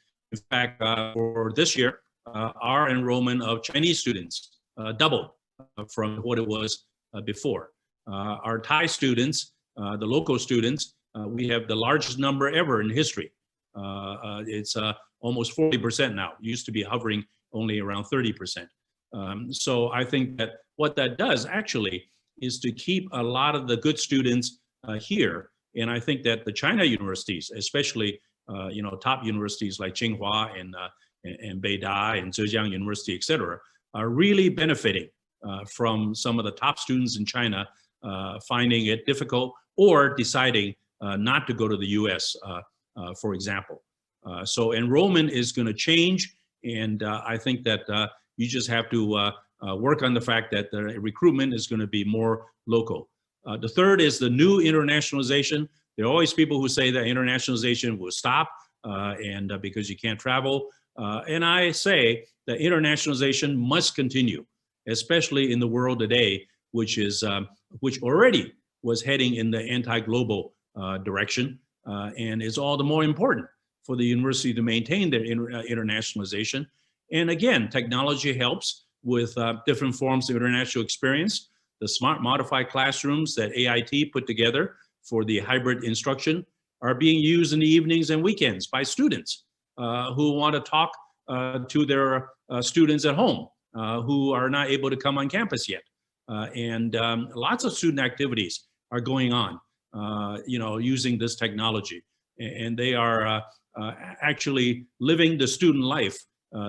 fact, for this year, our enrollment of Chinese students doubled from what it was before. Our Thai students, the local students, we have the largest number ever in history. It's almost 40% now. It used to be hovering only around 30%. So I think that what that does actually is to keep a lot of the good students here. And I think that the China universities, especially top universities like Tsinghua and Beida and Zhejiang University, et cetera, are really benefiting from some of the top students in China finding it difficult or deciding not to go to the US, for example. So enrollment is going to change, and I think that you just have to work on the fact that the recruitment is going to be more local. The third is the new internationalization. There are always people who say that internationalization will stop and because you can't travel. And I say that internationalization must continue, especially in the world today, which already was heading in the anti-global direction, and is all the more important for the university to maintain their internationalization. And again, technology helps with different forms of international experience. The smart modified classrooms that AIT put together for the hybrid instruction are being used in the evenings and weekends by students who want to talk to their students at home who are not able to come on campus yet. And lots of student activities are going on, using this technology. And they are actually living the student life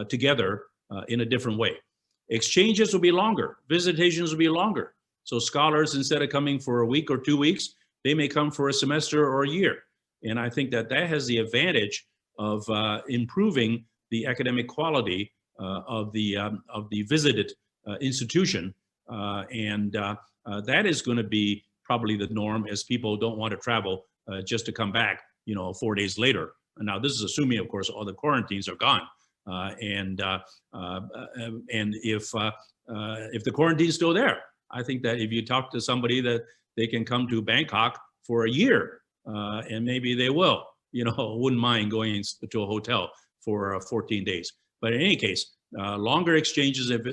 together in a different way. Exchanges will be longer, visitations will be longer. So scholars, instead of coming for a week or 2 weeks, they may come for a semester or a year. And I think that that has the advantage of improving the academic quality of the visited institution. And that is going to be probably the norm, as people don't want to travel just to come back, 4 days later. And now this is assuming, of course, all the quarantines are gone. And if the quarantine is still there, I think that if you talk to somebody that they can come to Bangkok for a year, and maybe they will, wouldn't mind going to a hotel for 14 days. But in any case, longer exchanges of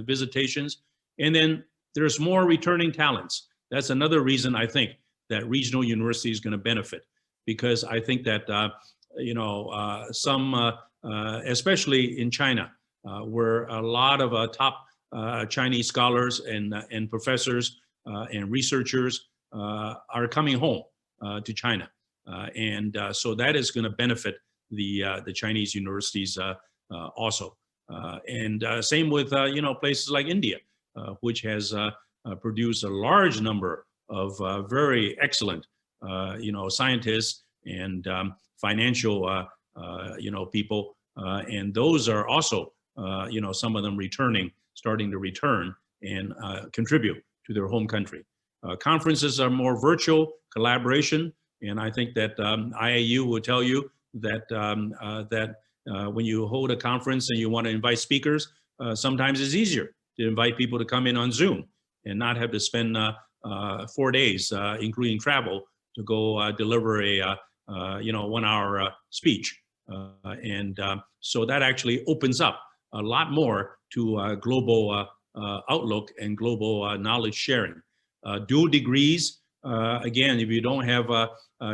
visitations, and then there's more returning talents. That's another reason I think that regional university is going to benefit, because I think that especially in China, where a lot of top Chinese scholars and professors and researchers are coming home to China, and so that is going to benefit the Chinese universities also. And same with places like India, which has produced a large number of very excellent scientists and financial people, and those are also some of them starting to return and contribute to their home country. Conferences are more virtual collaboration, and I think that IAU will tell you that when you hold a conference and you want to invite speakers, sometimes it's easier to invite people to come in on Zoom and not have to spend 4 days, including travel, to go deliver a 1-hour speech. So that actually opens up a lot more to global outlook and global knowledge sharing. Dual degrees, again, if you don't have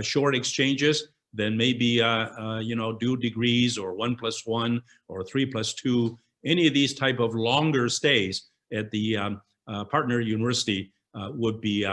short exchanges, then maybe dual degrees or 1+1 or 3+2, any of these type of longer stays at the partner university would be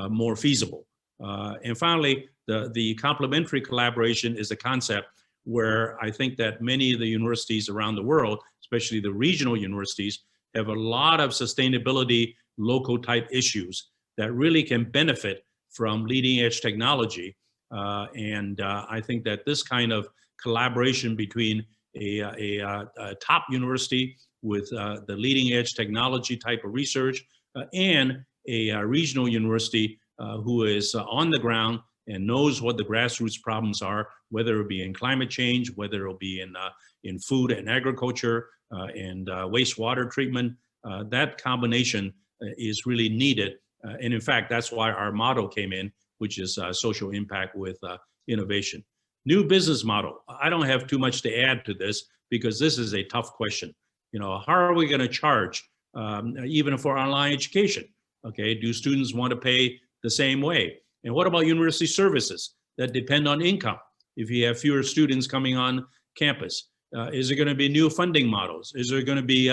more feasible. And finally, the complementary collaboration is a concept where I think that many of the universities around the world, especially the regional universities, have a lot of sustainability local type issues that really can benefit from leading edge technology. I think that this kind of collaboration between a top university with the leading edge technology type of research and a regional university who is on the ground and knows what the grassroots problems are, whether it be in climate change, whether it be in food and agriculture and wastewater treatment, that combination is really needed. And in fact, that's why our motto came in, which is social impact with innovation. New business model. I don't have too much to add to this because this is a tough question. How are we going to charge even for online education? Okay, do students want to pay the same way? And what about university services that depend on income? If you have fewer students coming on campus, is there going to be new funding models? Is there going to be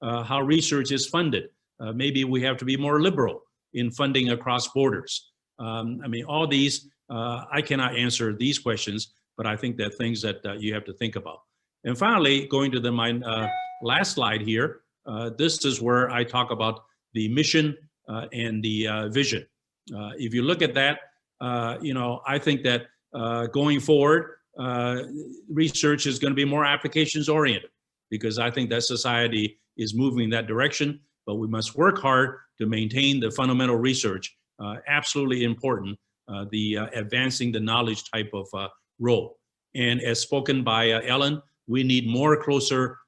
how research is funded? Maybe we have to be more liberal in funding across borders. All these, I cannot answer these questions, but I think that things that you have to think about. And finally, going to my last slide here, this is where I talk about the mission and the vision. If you look at that, I think that going forward, research is going to be more applications oriented because I think that society is moving in that direction, but we must work hard to maintain the fundamental research, absolutely important, the advancing the knowledge type of role. And as spoken by Ellen, we need more closer,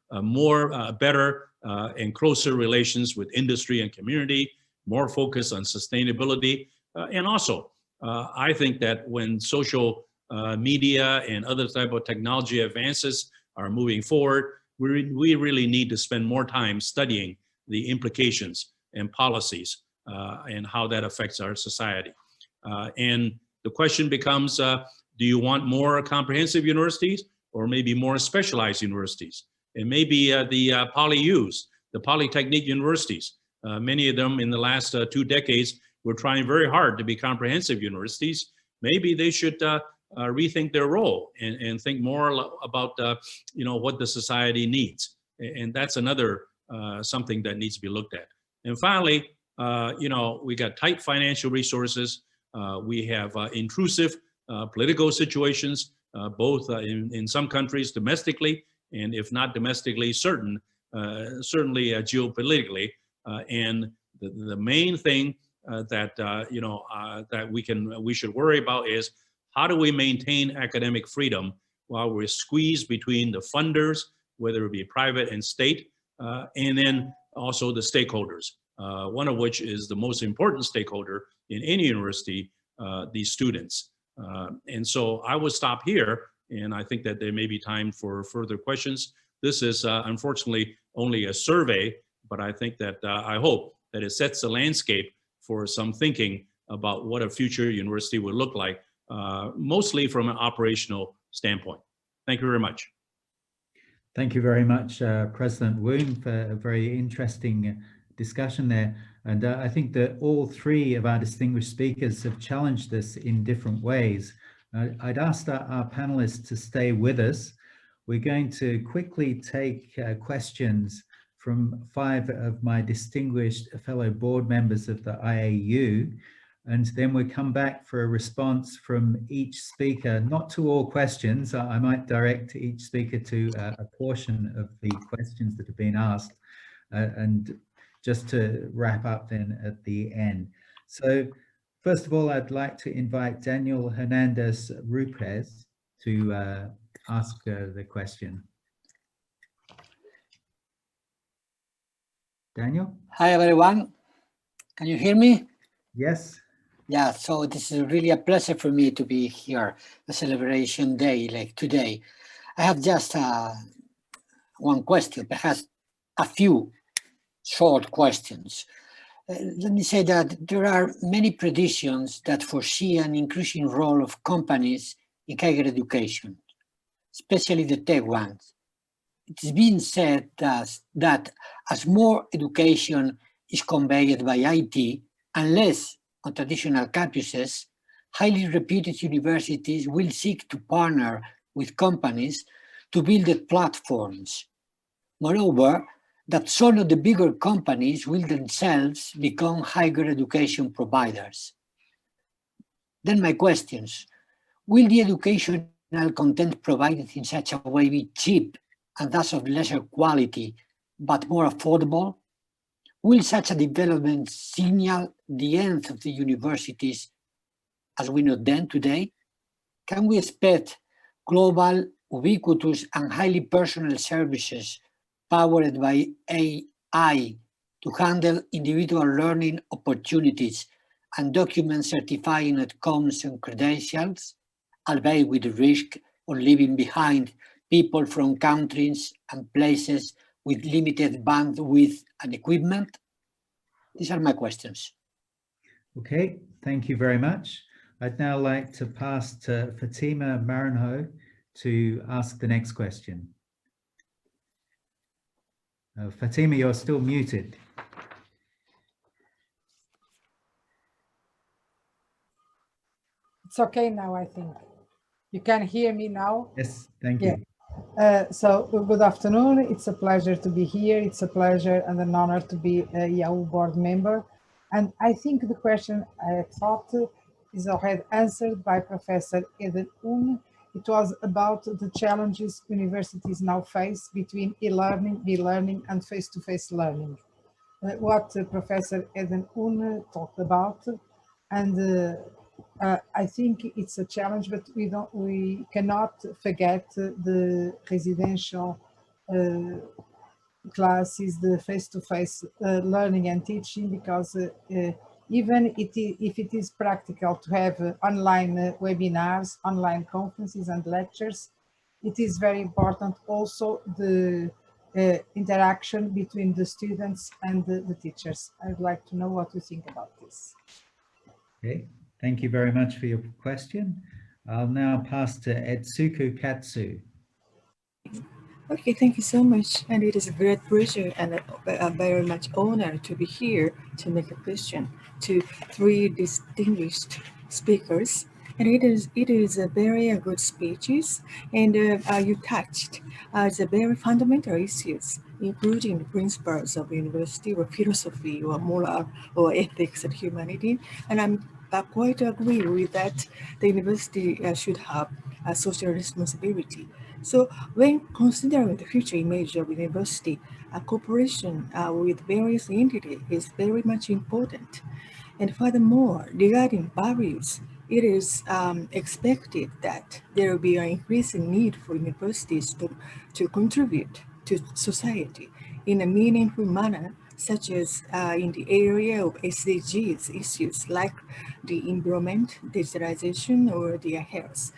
better and closer relations with industry and community, more focus on sustainability. And also, I think that when social media and other type of technology advances are moving forward, we really need to spend more time studying the implications and policies and how that affects our society. And the question becomes, do you want more comprehensive universities or maybe more specialized universities? And maybe the PolyUs, the Polytechnic universities, many of them in the last 2 decades were trying very hard to be comprehensive universities. Maybe they should rethink their role and think more about what the society needs. And that's another something that needs to be looked at. And finally, we got tight financial resources. We have intrusive political situations, both in some countries domestically, and if not domestically, certainly geopolitically. And the main thing that we should worry about is how do we maintain academic freedom while we're squeezed between the funders, whether it be private and state, and then also the stakeholders, one of which is the most important stakeholder in any university, the students. And so I will stop here, and I think that there may be time for further questions. This is unfortunately only a survey, but I think that I hope that it sets the landscape for some thinking about what a future university would look like, mostly from an operational standpoint. Thank you very much. Thank you very much, President Woon, for a very interesting discussion there. And I think that all 3 of our distinguished speakers have challenged us in different ways. I'd asked our panelists to stay with us. We're going to quickly take questions from 5 of my distinguished fellow board members of the IAU, and then we'll come back for a response from each speaker, not to all questions. I might direct each speaker to a portion of the questions that have been asked, and just to wrap up then at the end. So first of all, I'd like to invite Daniel Hernandez Rupes to ask the question. Daniel? Hi, everyone. Can you hear me? Yes. Yeah, so this is really a pleasure for me to be here, a celebration day like today. I have just one question, perhaps a few short questions. Let me say that there are many predictions that foresee an increasing role of companies in higher education, especially the tech ones. It's been said that as more education is conveyed by IT and less on traditional campuses, highly reputed universities will seek to partner with companies to build the platforms. Moreover, that some of the bigger companies will themselves become higher education providers. Then my questions: will the educational content provided in such a way be cheap and thus of lesser quality, but more affordable? Will such a development signal the end of the universities as we know them today? Can we expect global, ubiquitous, and highly personal services powered by AI to handle individual learning opportunities and document certifying outcomes and credentials, albeit with the risk of leaving behind people from countries and places with limited bandwidth and equipment? These are my questions. Okay, thank you very much. I'd now like to pass to Fatima Maranho to ask the next question. Fatima, you're still muted. It's okay now, I think. You can hear me now? Yes, thank you. So good afternoon. It's a pleasure to be here. It's a pleasure and an honor to be a IAU board member. And I think the question I thought is already answered by Professor Eden Un. It was about the challenges universities now face between e-learning, e-learning, and face-to-face learning. What Professor Eden Un talked about, and I think it's a challenge, but we cannot forget the residential classes, the face-to-face learning and teaching, because even if it is practical to have online webinars, online conferences and lectures, it is very important also the interaction between the students and the teachers. I'd like to know what you think about this. Okay, thank you very much for your question. I'll now pass to Etsuko Katsu. Okay, thank you so much. And it is a great pleasure and a very much honor to be here to make a question to three distinguished speakers. And it is a very good speeches, and you touched the very fundamental issues, including the principles of university or philosophy or moral or ethics and humanity. And I'm quite agree with that. The university should have a social responsibility. So when considering the future image of university, cooperation with various entities is very much important. And furthermore, regarding values, it is expected that there will be an increasing need for universities to contribute to society in a meaningful manner, such as in the area of SDGs issues like the environment, digitalization, or the health.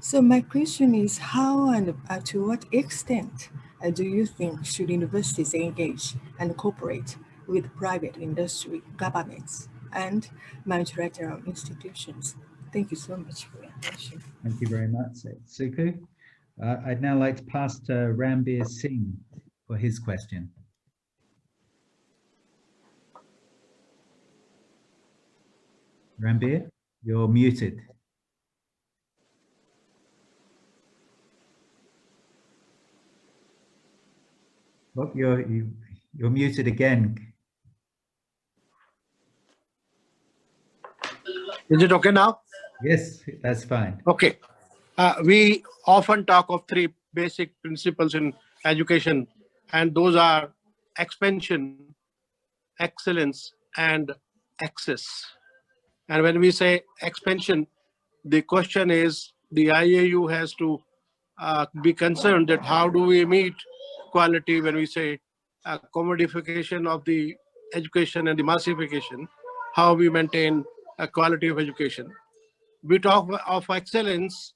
So my question is, how and to what extent do you think should universities engage and cooperate with private industry, governments, and multilateral institutions? Thank you so much for your attention. Thank you very much, Suku. I'd now like to pass to Rambir Singh for his question. Rambir, you're muted. Oh, you're muted again. Is it okay now? Yes, that's fine. Okay. We often talk of three basic principles in education, and those are expansion, excellence, and access. And when we say expansion, the question is the IAU has to be concerned that how do we meet quality when we say commodification of the education and the massification, how we maintain quality of education. We talk of excellence.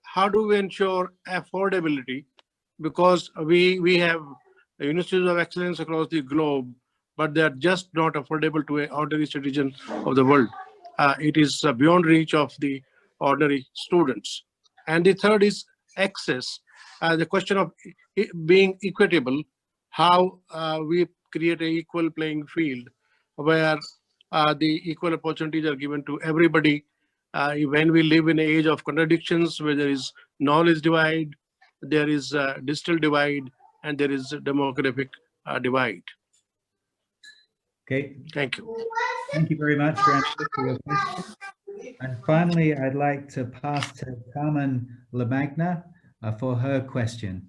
How do we ensure affordability? Because we have universities of excellence across the globe, but they are just not affordable to an ordinary citizen of the world. It is beyond reach of the ordinary students. And the third is access. The question of being equitable, how we create an equal playing field where the equal opportunities are given to everybody. When we live in an age of contradictions, where there is knowledge divide, there is a digital divide, and there is a demographic divide. Okay. Thank you. Thank you very much for your question. And finally, I'd like to pass to Carmen Lamagna for her question.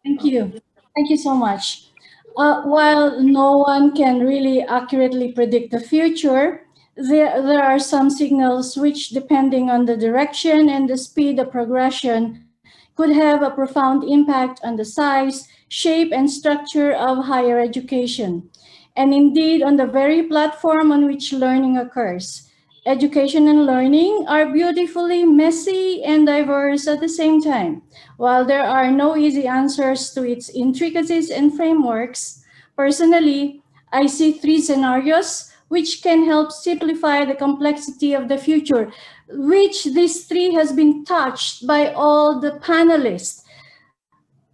Thank you. Thank you so much. While no one can really accurately predict the future, there are some signals which, depending on the direction and the speed of progression, could have a profound impact on the size, shape, and structure of higher education, and indeed on the very platform on which learning occurs. Education and learning are beautifully messy and diverse at the same time. While there are no easy answers to its intricacies and frameworks, personally, I see three scenarios which can help simplify the complexity of the future, which these three has been touched by all the panelists.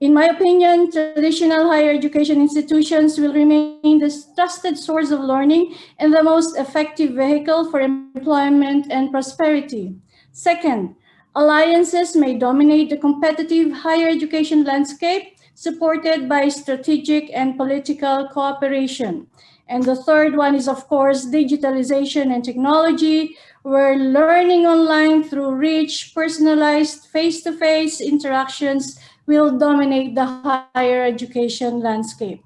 In my opinion, traditional higher education institutions will remain the trusted source of learning and the most effective vehicle for employment and prosperity. Second, alliances may dominate the competitive higher education landscape, supported by strategic and political cooperation. And the third one is, of course, digitalization and technology, where learning online through rich, personalized, face-to-face interactions will dominate the higher education landscape.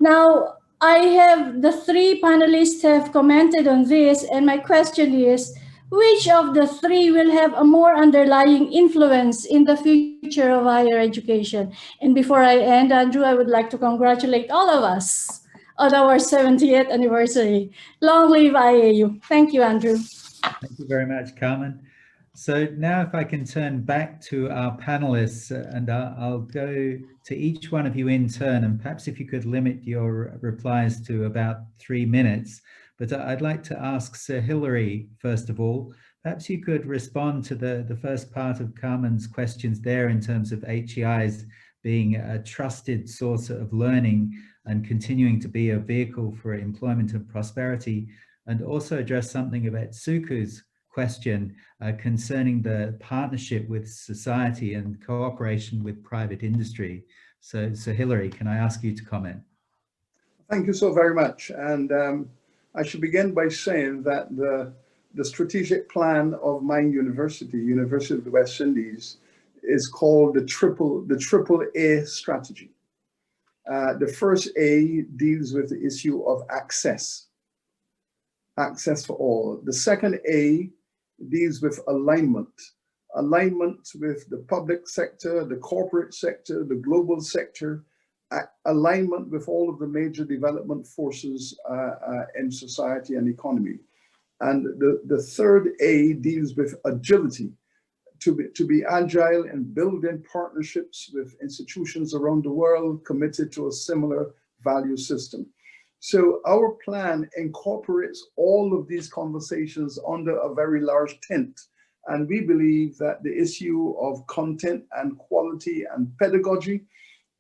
Now, the three panelists have commented on this, and my question is, which of the three will have a more underlying influence in the future of higher education? And before I end, Andrew, I would like to congratulate all of us on our 70th anniversary. Long live IAU. Thank you, Andrew. Thank you very much, Carmen. So now if I can turn back to our panelists, and I'll go to each one of you in turn, and perhaps if you could limit your replies to about 3 minutes. But I'd like to ask Sir Hilary, first of all, perhaps you could respond to the first part of Carmen's questions there in terms of HEIs being a trusted source of learning and continuing to be a vehicle for employment and prosperity, and also address something about Suku's question concerning the partnership with society and cooperation with private industry. So Hilary, can I ask you to comment? Thank you so very much. And I should begin by saying that the strategic plan of my university, University of the West Indies, is called the triple A strategy. The first A deals with the issue of access for all. The second A deals with alignment with the public sector, the corporate sector, the global sector, alignment with all of the major development forces in society and economy. And the third A deals with agility, to be agile and building partnerships with institutions around the world committed to a similar value system. So our plan incorporates all of these conversations under a very large tent. And we believe that the issue of content and quality and pedagogy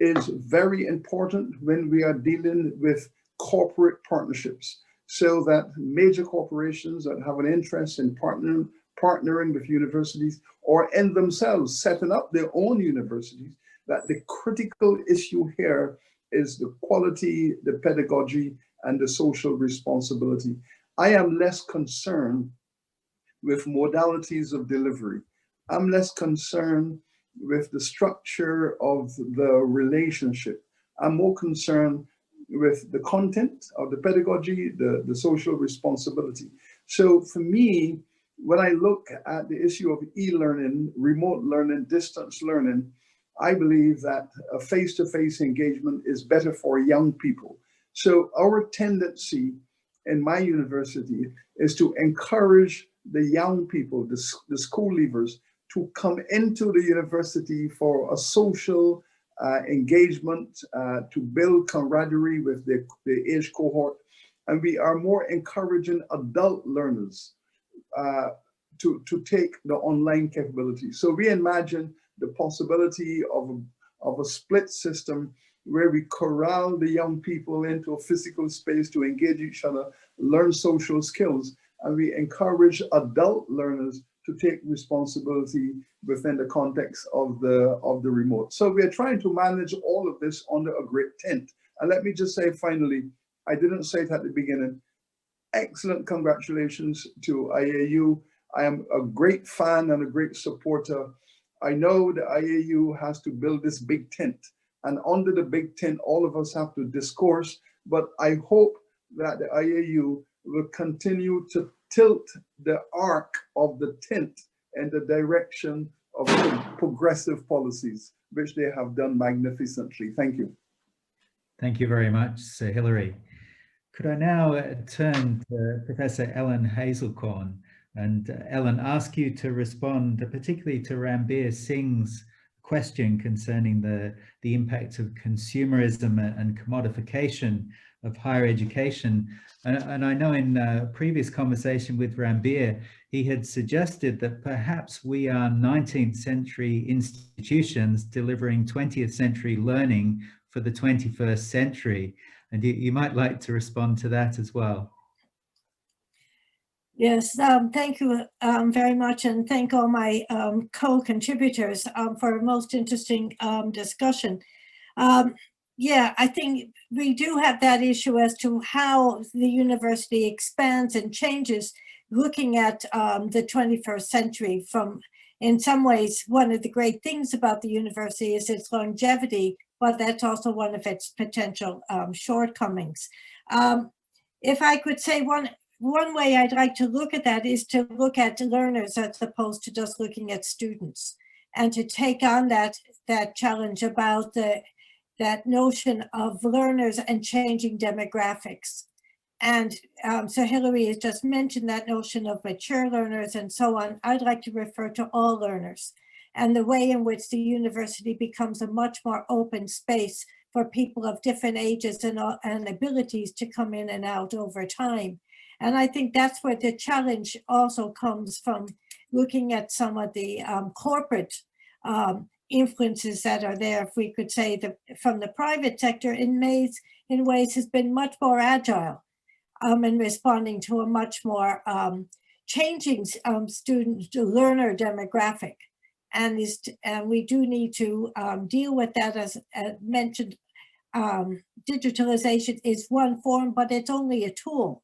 is very important when we are dealing with corporate partnerships, so that major corporations that have an interest in partnering with universities or in themselves setting up their own universities, that the critical issue here is the quality, the pedagogy, and the social responsibility. I am less concerned with modalities of delivery. I'm less concerned with the structure of the relationship. I'm more concerned with the content of the pedagogy, the social responsibility. So for me, when I look at the issue of e-learning, remote learning, distance learning, I believe that a face-to-face engagement is better for young people. So our tendency in my university is to encourage the young people, the school leavers, to come into the university for a social engagement, to build camaraderie with the age cohort. And we are more encouraging adult learners to take the online capability. So we imagine the possibility of a split system where we corral the young people into a physical space to engage each other, learn social skills, and we encourage adult learners to take responsibility within the context of the remote. So we are trying to manage all of this under a great tent. And let me just say finally, I didn't say it at the beginning, excellent congratulations to IAU. I am a great fan and a great supporter. I know the IAU has to build this big tent, and under the big tent, all of us have to discourse, but I hope that the IAU will continue to tilt the arc of the tent in the direction of progressive policies, which they have done magnificently. Thank you. Thank you very much, Sir Hilary. Could I now turn to Professor Ellen Hazelcorn, and Ellen, ask you to respond particularly to Ranbir Singh's question concerning the impact of consumerism and commodification of higher education. And I know in a previous conversation with Ranbir, he had suggested that perhaps we are 19th century institutions delivering 20th century learning for the 21st century. And you might like to respond to that as well. Yes, thank you very much, and thank all my co-contributors for a most interesting discussion. Yeah, I think we do have that issue as to how the university expands and changes, looking at the 21st century. From, in some ways, one of the great things about the university is its longevity, but that's also one of its potential shortcomings. If I could say one way I'd like to look at that is to look at learners as opposed to just looking at students, and to take on that challenge about that notion of learners and changing demographics. And so Hilary has just mentioned that notion of mature learners and so on. I'd like to refer to all learners, and the way in which the university becomes a much more open space for people of different ages and abilities to come in and out over time. And I think that's where the challenge also comes from, looking at some of the corporate influences that are there. If we could say that from the private sector, in ways has been much more agile in responding to a much more changing learner demographic. And we do need to deal with that. As mentioned, digitalization is one form, but it's only a tool.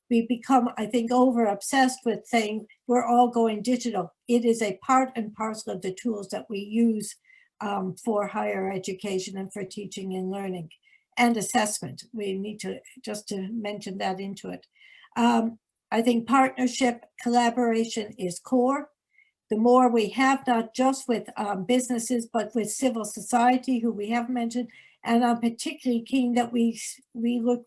We become, I think, over obsessed with saying we're all going digital. It is a part and parcel of the tools that we use for higher education and for teaching and learning and assessment. We need to just to mention that into it. I think partnership, collaboration is core. The more we have, not just with businesses, but with civil society, who we have mentioned, and I'm particularly keen that we look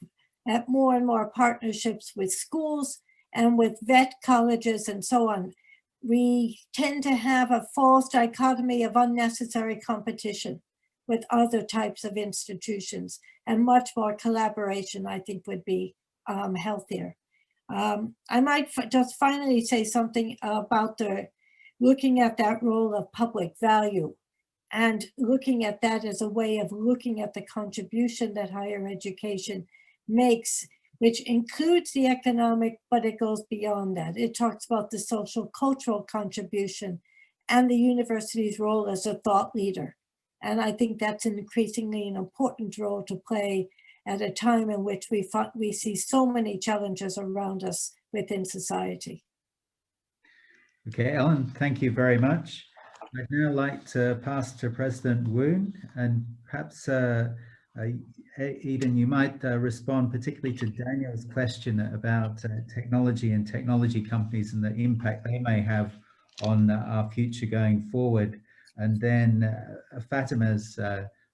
at more and more partnerships with schools and with vet colleges and so on. We tend to have a false dichotomy of unnecessary competition with other types of institutions, and much more collaboration, I think, would be healthier. I might just finally say something about looking at that role of public value, and looking at that as a way of looking at the contribution that higher education makes, which includes the economic, but it goes beyond that. It talks about the social cultural contribution and the university's role as a thought leader. And I think that's increasingly an important role to play at a time in which we see so many challenges around us within society. Okay, Ellen, thank you very much. I'd now like to pass to President Woon, and perhaps Eden, you might respond particularly to Daniel's question about technology and technology companies and the impact they may have on our future going forward. And then Fatima's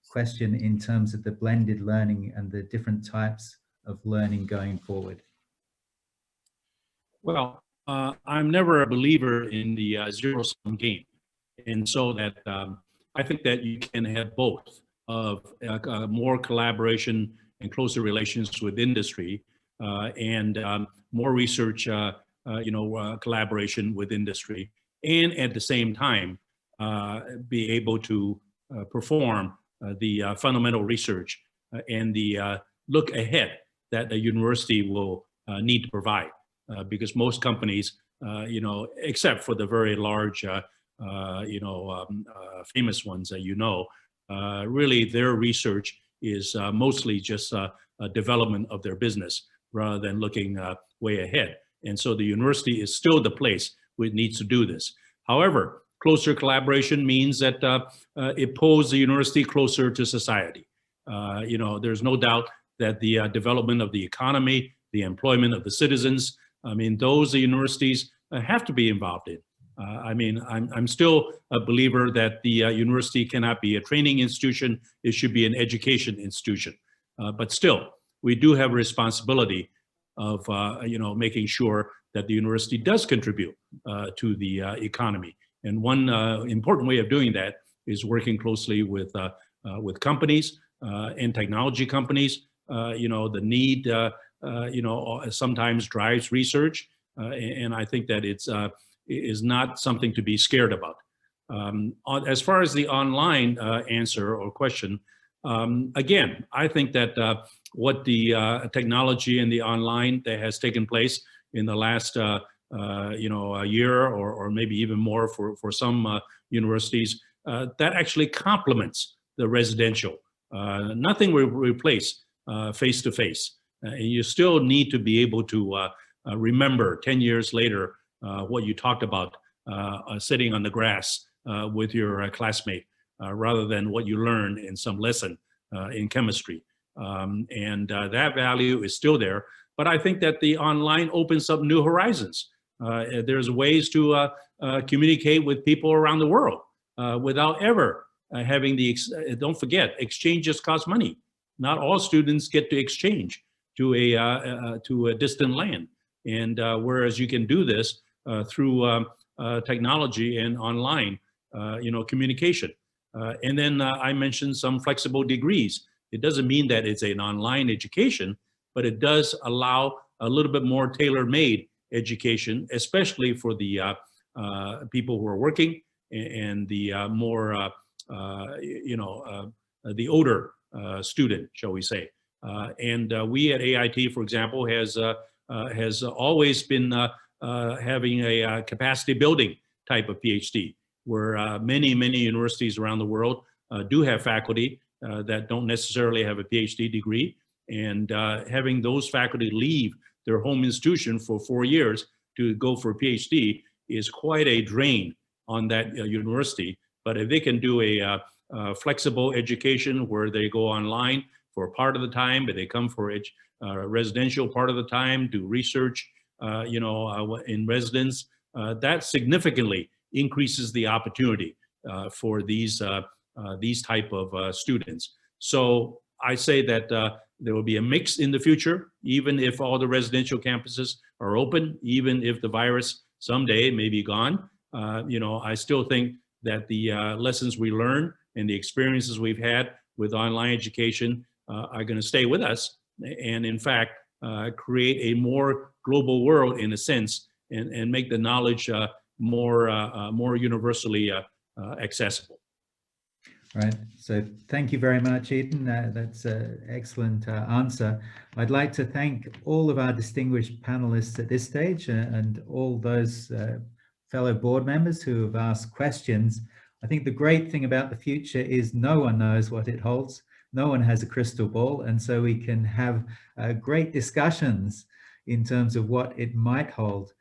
question in terms of the blended learning and the different types of learning going forward. Well, I'm never a believer in the zero-sum game. And so that I think that you can have both of more collaboration and closer relations with industry and more research, collaboration with industry, and at the same time be able to perform the fundamental research and the look ahead that the university will need to provide. Because most companies, except for the very large, famous ones that really their research is mostly just a development of their business rather than looking way ahead. And so the university is still the place where it needs to do this. However, closer collaboration means that it pulls the university closer to society. There's no doubt that the development of the economy, the employment of the citizens, those the universities have to be involved in. I'm still a believer that the university cannot be a training institution. It should be an education institution. But still, we do have a responsibility of, making sure that the university does contribute to the economy. And one important way of doing that is working closely with companies and technology companies. The need, sometimes drives research. And I think that it's is not something to be scared about. As far as the online answer or question, again, I think that what the technology and the online that has taken place in the last a year or maybe even more for some universities, that actually complements the residential. Nothing will replace face-to-face. And you still need to be able to remember 10 years later what you talked about sitting on the grass with your classmate rather than what you learned in some lesson in chemistry. That value is still there. But I think that the online opens up new horizons. There's ways to communicate with people around the world without ever having don't forget, exchanges cost money. Not all students get to exchange to a distant land. And whereas you can do this through technology and online, communication. And then I mentioned some flexible degrees. It doesn't mean that it's an online education, but it does allow a little bit more tailor-made education, especially for the people who are working and the more, the older student, shall we say. We at AIT, for example, has always been having a capacity building type of PhD, where many universities around the world do have faculty that don't necessarily have a PhD degree, and having those faculty leave their home institution for 4 years to go for a PhD is quite a drain on that university. But if they can do a flexible education where they go online for a part of the time, but they come for residential part of the time, do research, in residence, that significantly increases the opportunity for these type of students. So I say that there will be a mix in the future, even if all the residential campuses are open, even if the virus someday may be gone. I still think that the lessons we learn and the experiences we've had with online education are going to stay with us, and in fact, create a more global world in a sense, and make the knowledge more universally accessible. Right. So thank you very much, Eden. That's an excellent answer. I'd like to thank all of our distinguished panelists at this stage and all those fellow board members who have asked questions. I think the great thing about the future is no one knows what it holds. No one has a crystal ball. And so we can have great discussions in terms of what it might hold.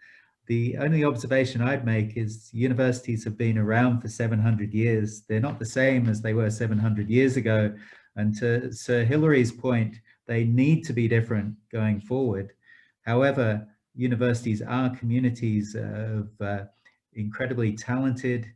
The only observation I'd make is universities have been around for 700 years. They're not the same as they were 700 years ago. And to Sir Hilary's point, they need to be different going forward. However, universities are communities of incredibly talented,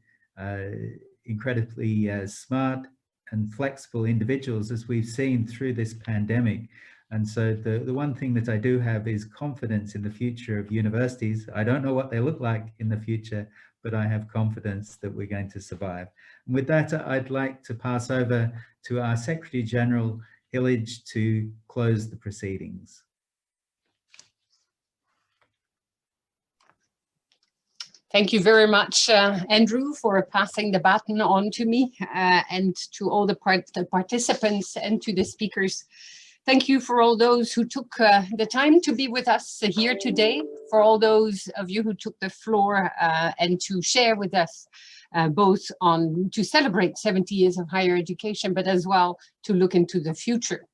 incredibly smart and flexible individuals, as we've seen through this pandemic. And so the one thing that I do have is confidence in the future of universities. I don't know what they look like in the future, but I have confidence that we're going to survive. And with that, I'd like to pass over to our Secretary General, Hillage, to close the proceedings. Thank you very much, Andrew, for passing the baton on to me and to all the participants and to the speakers. Thank you for all those who took the time to be with us here today, for all those of you who took the floor and to share with us both on to celebrate 70 years of higher education, but as well to look into the future.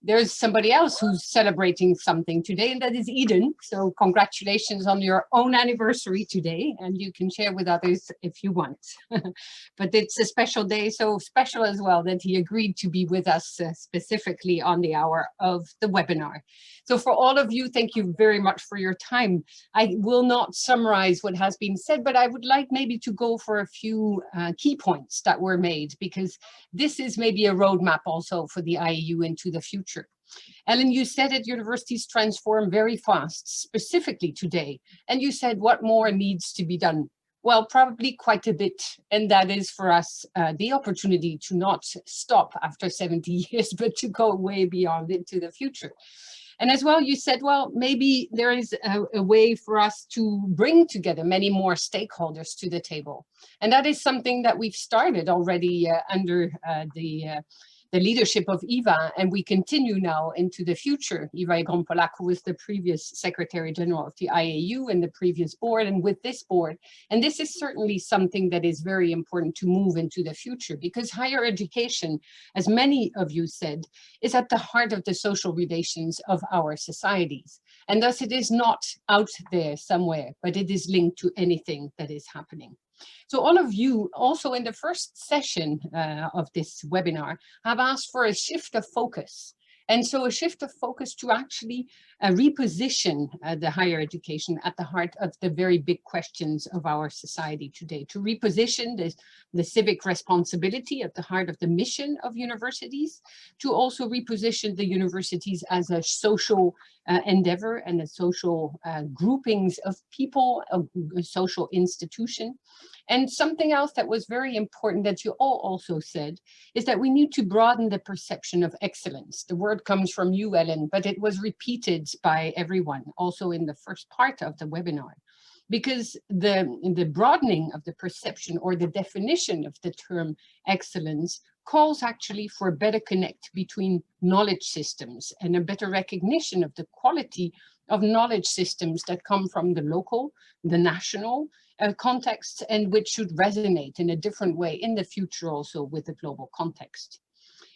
There's somebody else who's celebrating something today, and that is Eden. So congratulations on your own anniversary today, and you can share with others if you want. But it's a special day, so special as well that he agreed to be with us specifically on the hour of the webinar. So for all of you, thank you very much for your time. I will not summarize what has been said, but I would like maybe to go for a few key points that were made, because this is maybe a roadmap also for the IAU into the future. Ellen, you said that universities transform very fast, specifically today, and you said what more needs to be done. Well, probably quite a bit, and that is for us the opportunity to not stop after 70 years, but to go way beyond into the future. And as well, you said, well, maybe there is a way for us to bring together many more stakeholders to the table. And that is something that we've started already under the leadership of Eva, and we continue now into the future. Eva Grompoliak, who was the previous Secretary General of the IAU and the previous board, and with this board. And this is certainly something that is very important to move into the future, because higher education, as many of you said, is at the heart of the social relations of our societies. And thus it is not out there somewhere, but it is linked to anything that is happening. So all of you also in the first session of this webinar have asked for a shift of focus. And so a shift of focus to actually reposition the higher education at the heart of the very big questions of our society today, to reposition the civic responsibility at the heart of the mission of universities, to also reposition the universities as a social endeavor and a social groupings of people, a social institution. And something else that was very important that you all also said is that we need to broaden the perception of excellence. The word comes from you, Ellen, but it was repeated by everyone also in the first part of the webinar, because the broadening of the perception or the definition of the term excellence calls actually for a better connect between knowledge systems and a better recognition of the quality of knowledge systems that come from the local, the national contexts, and which should resonate in a different way in the future also with the global context.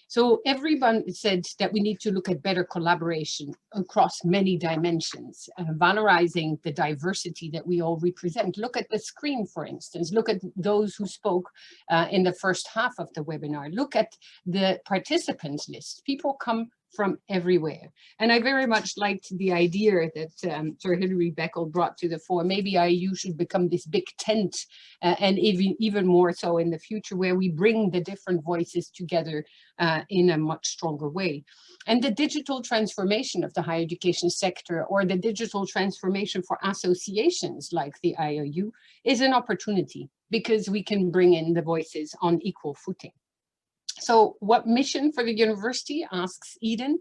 So everyone said that we need to look at better collaboration across many dimensions, valorizing the diversity that we all represent. Look at the screen, for instance. Look at those who spoke in the first half of the webinar. Look at the participants list. People come from everywhere. And I very much liked the idea that Sir Hilary Beckel brought to the fore. Maybe IAU should become this big tent, and even more so in the future, where we bring the different voices together in a much stronger way. And the digital transformation of the higher education sector, or the digital transformation for associations like the IAU, is an opportunity, because we can bring in the voices on equal footing. So what mission for the university, asks Eden,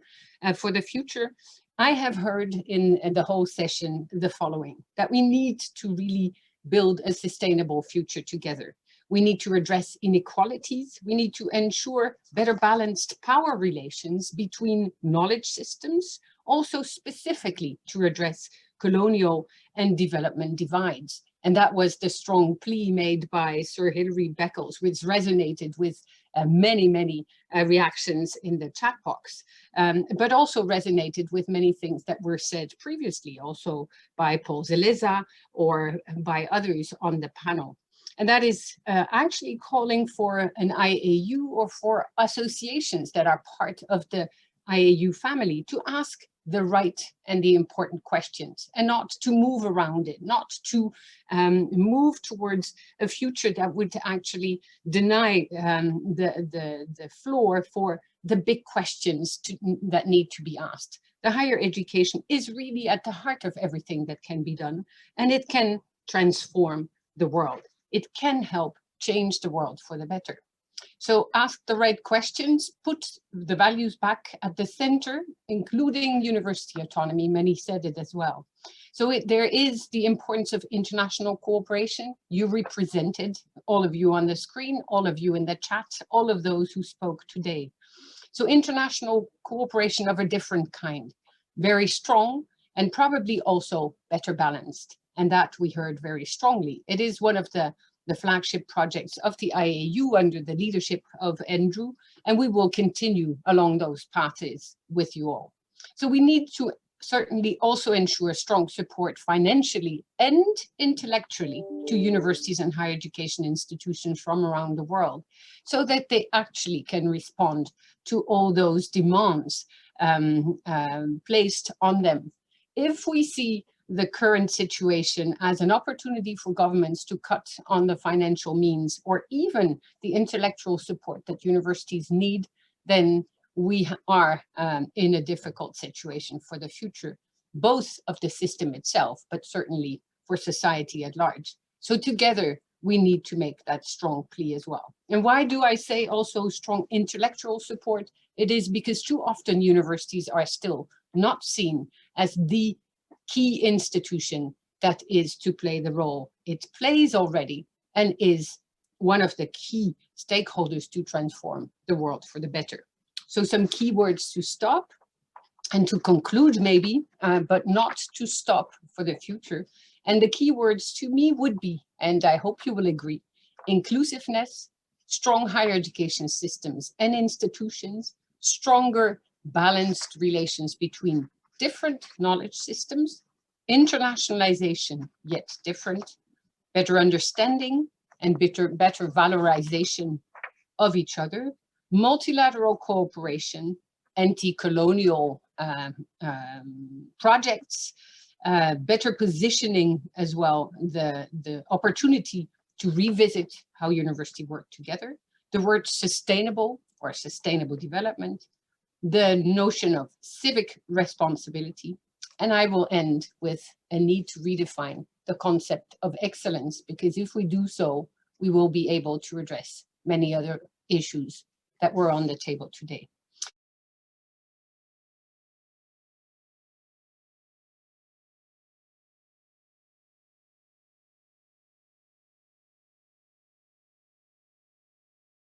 for the future? I have heard in the whole session the following, that we need to really build a sustainable future together. We need to address inequalities. We need to ensure better balanced power relations between knowledge systems, also specifically to address colonial and development divides. And that was the strong plea made by Sir Hilary Beckel, which resonated with many reactions in the chat box, but also resonated with many things that were said previously, also by Paul Zeleza or by others on the panel. And that is actually calling for an IAU, or for associations that are part of the IAU family, to ask the right and the important questions, and not to move around it, not to move towards a future that would actually deny the floor for the big questions that need to be asked. The higher education is really at the heart of everything that can be done, and it can transform the world. It can help change the world for the better. So ask the right questions, put the values back at the center, including university autonomy. Many said it as well. So there is the importance of international cooperation. You represented, all of you on the screen, all of you in the chat, all of those who spoke today. So international cooperation of a different kind, very strong and probably also better balanced. And that we heard very strongly. It is one of the flagship projects of the IAU under the leadership of Andrew, and we will continue along those paths with you all. So we need to certainly also ensure strong support financially and intellectually to universities and higher education institutions from around the world, so that they actually can respond to all those demands placed on them. If we see the current situation as an opportunity for governments to cut on the financial means or even the intellectual support that universities need, then we are in a difficult situation for the future, both of the system itself, but certainly for society at large. So together, we need to make that strong plea as well. And why do I say also strong intellectual support? It is because too often universities are still not seen as the key institution that is to play the role it plays already and is one of the key stakeholders to transform the world for the better. So some key words to stop and to conclude maybe, but not to stop for the future. And the key words to me would be, and I hope you will agree, inclusiveness, strong higher education systems and institutions, stronger balanced relations between different knowledge systems, internationalization, yet different, better understanding and better valorization of each other, multilateral cooperation, anti-colonial projects, better positioning as well, the opportunity to revisit how university work together, the word sustainable or sustainable development, the notion of civic responsibility, and I will end with a need to redefine the concept of excellence, because if we do so, we will be able to address many other issues that were on the table today.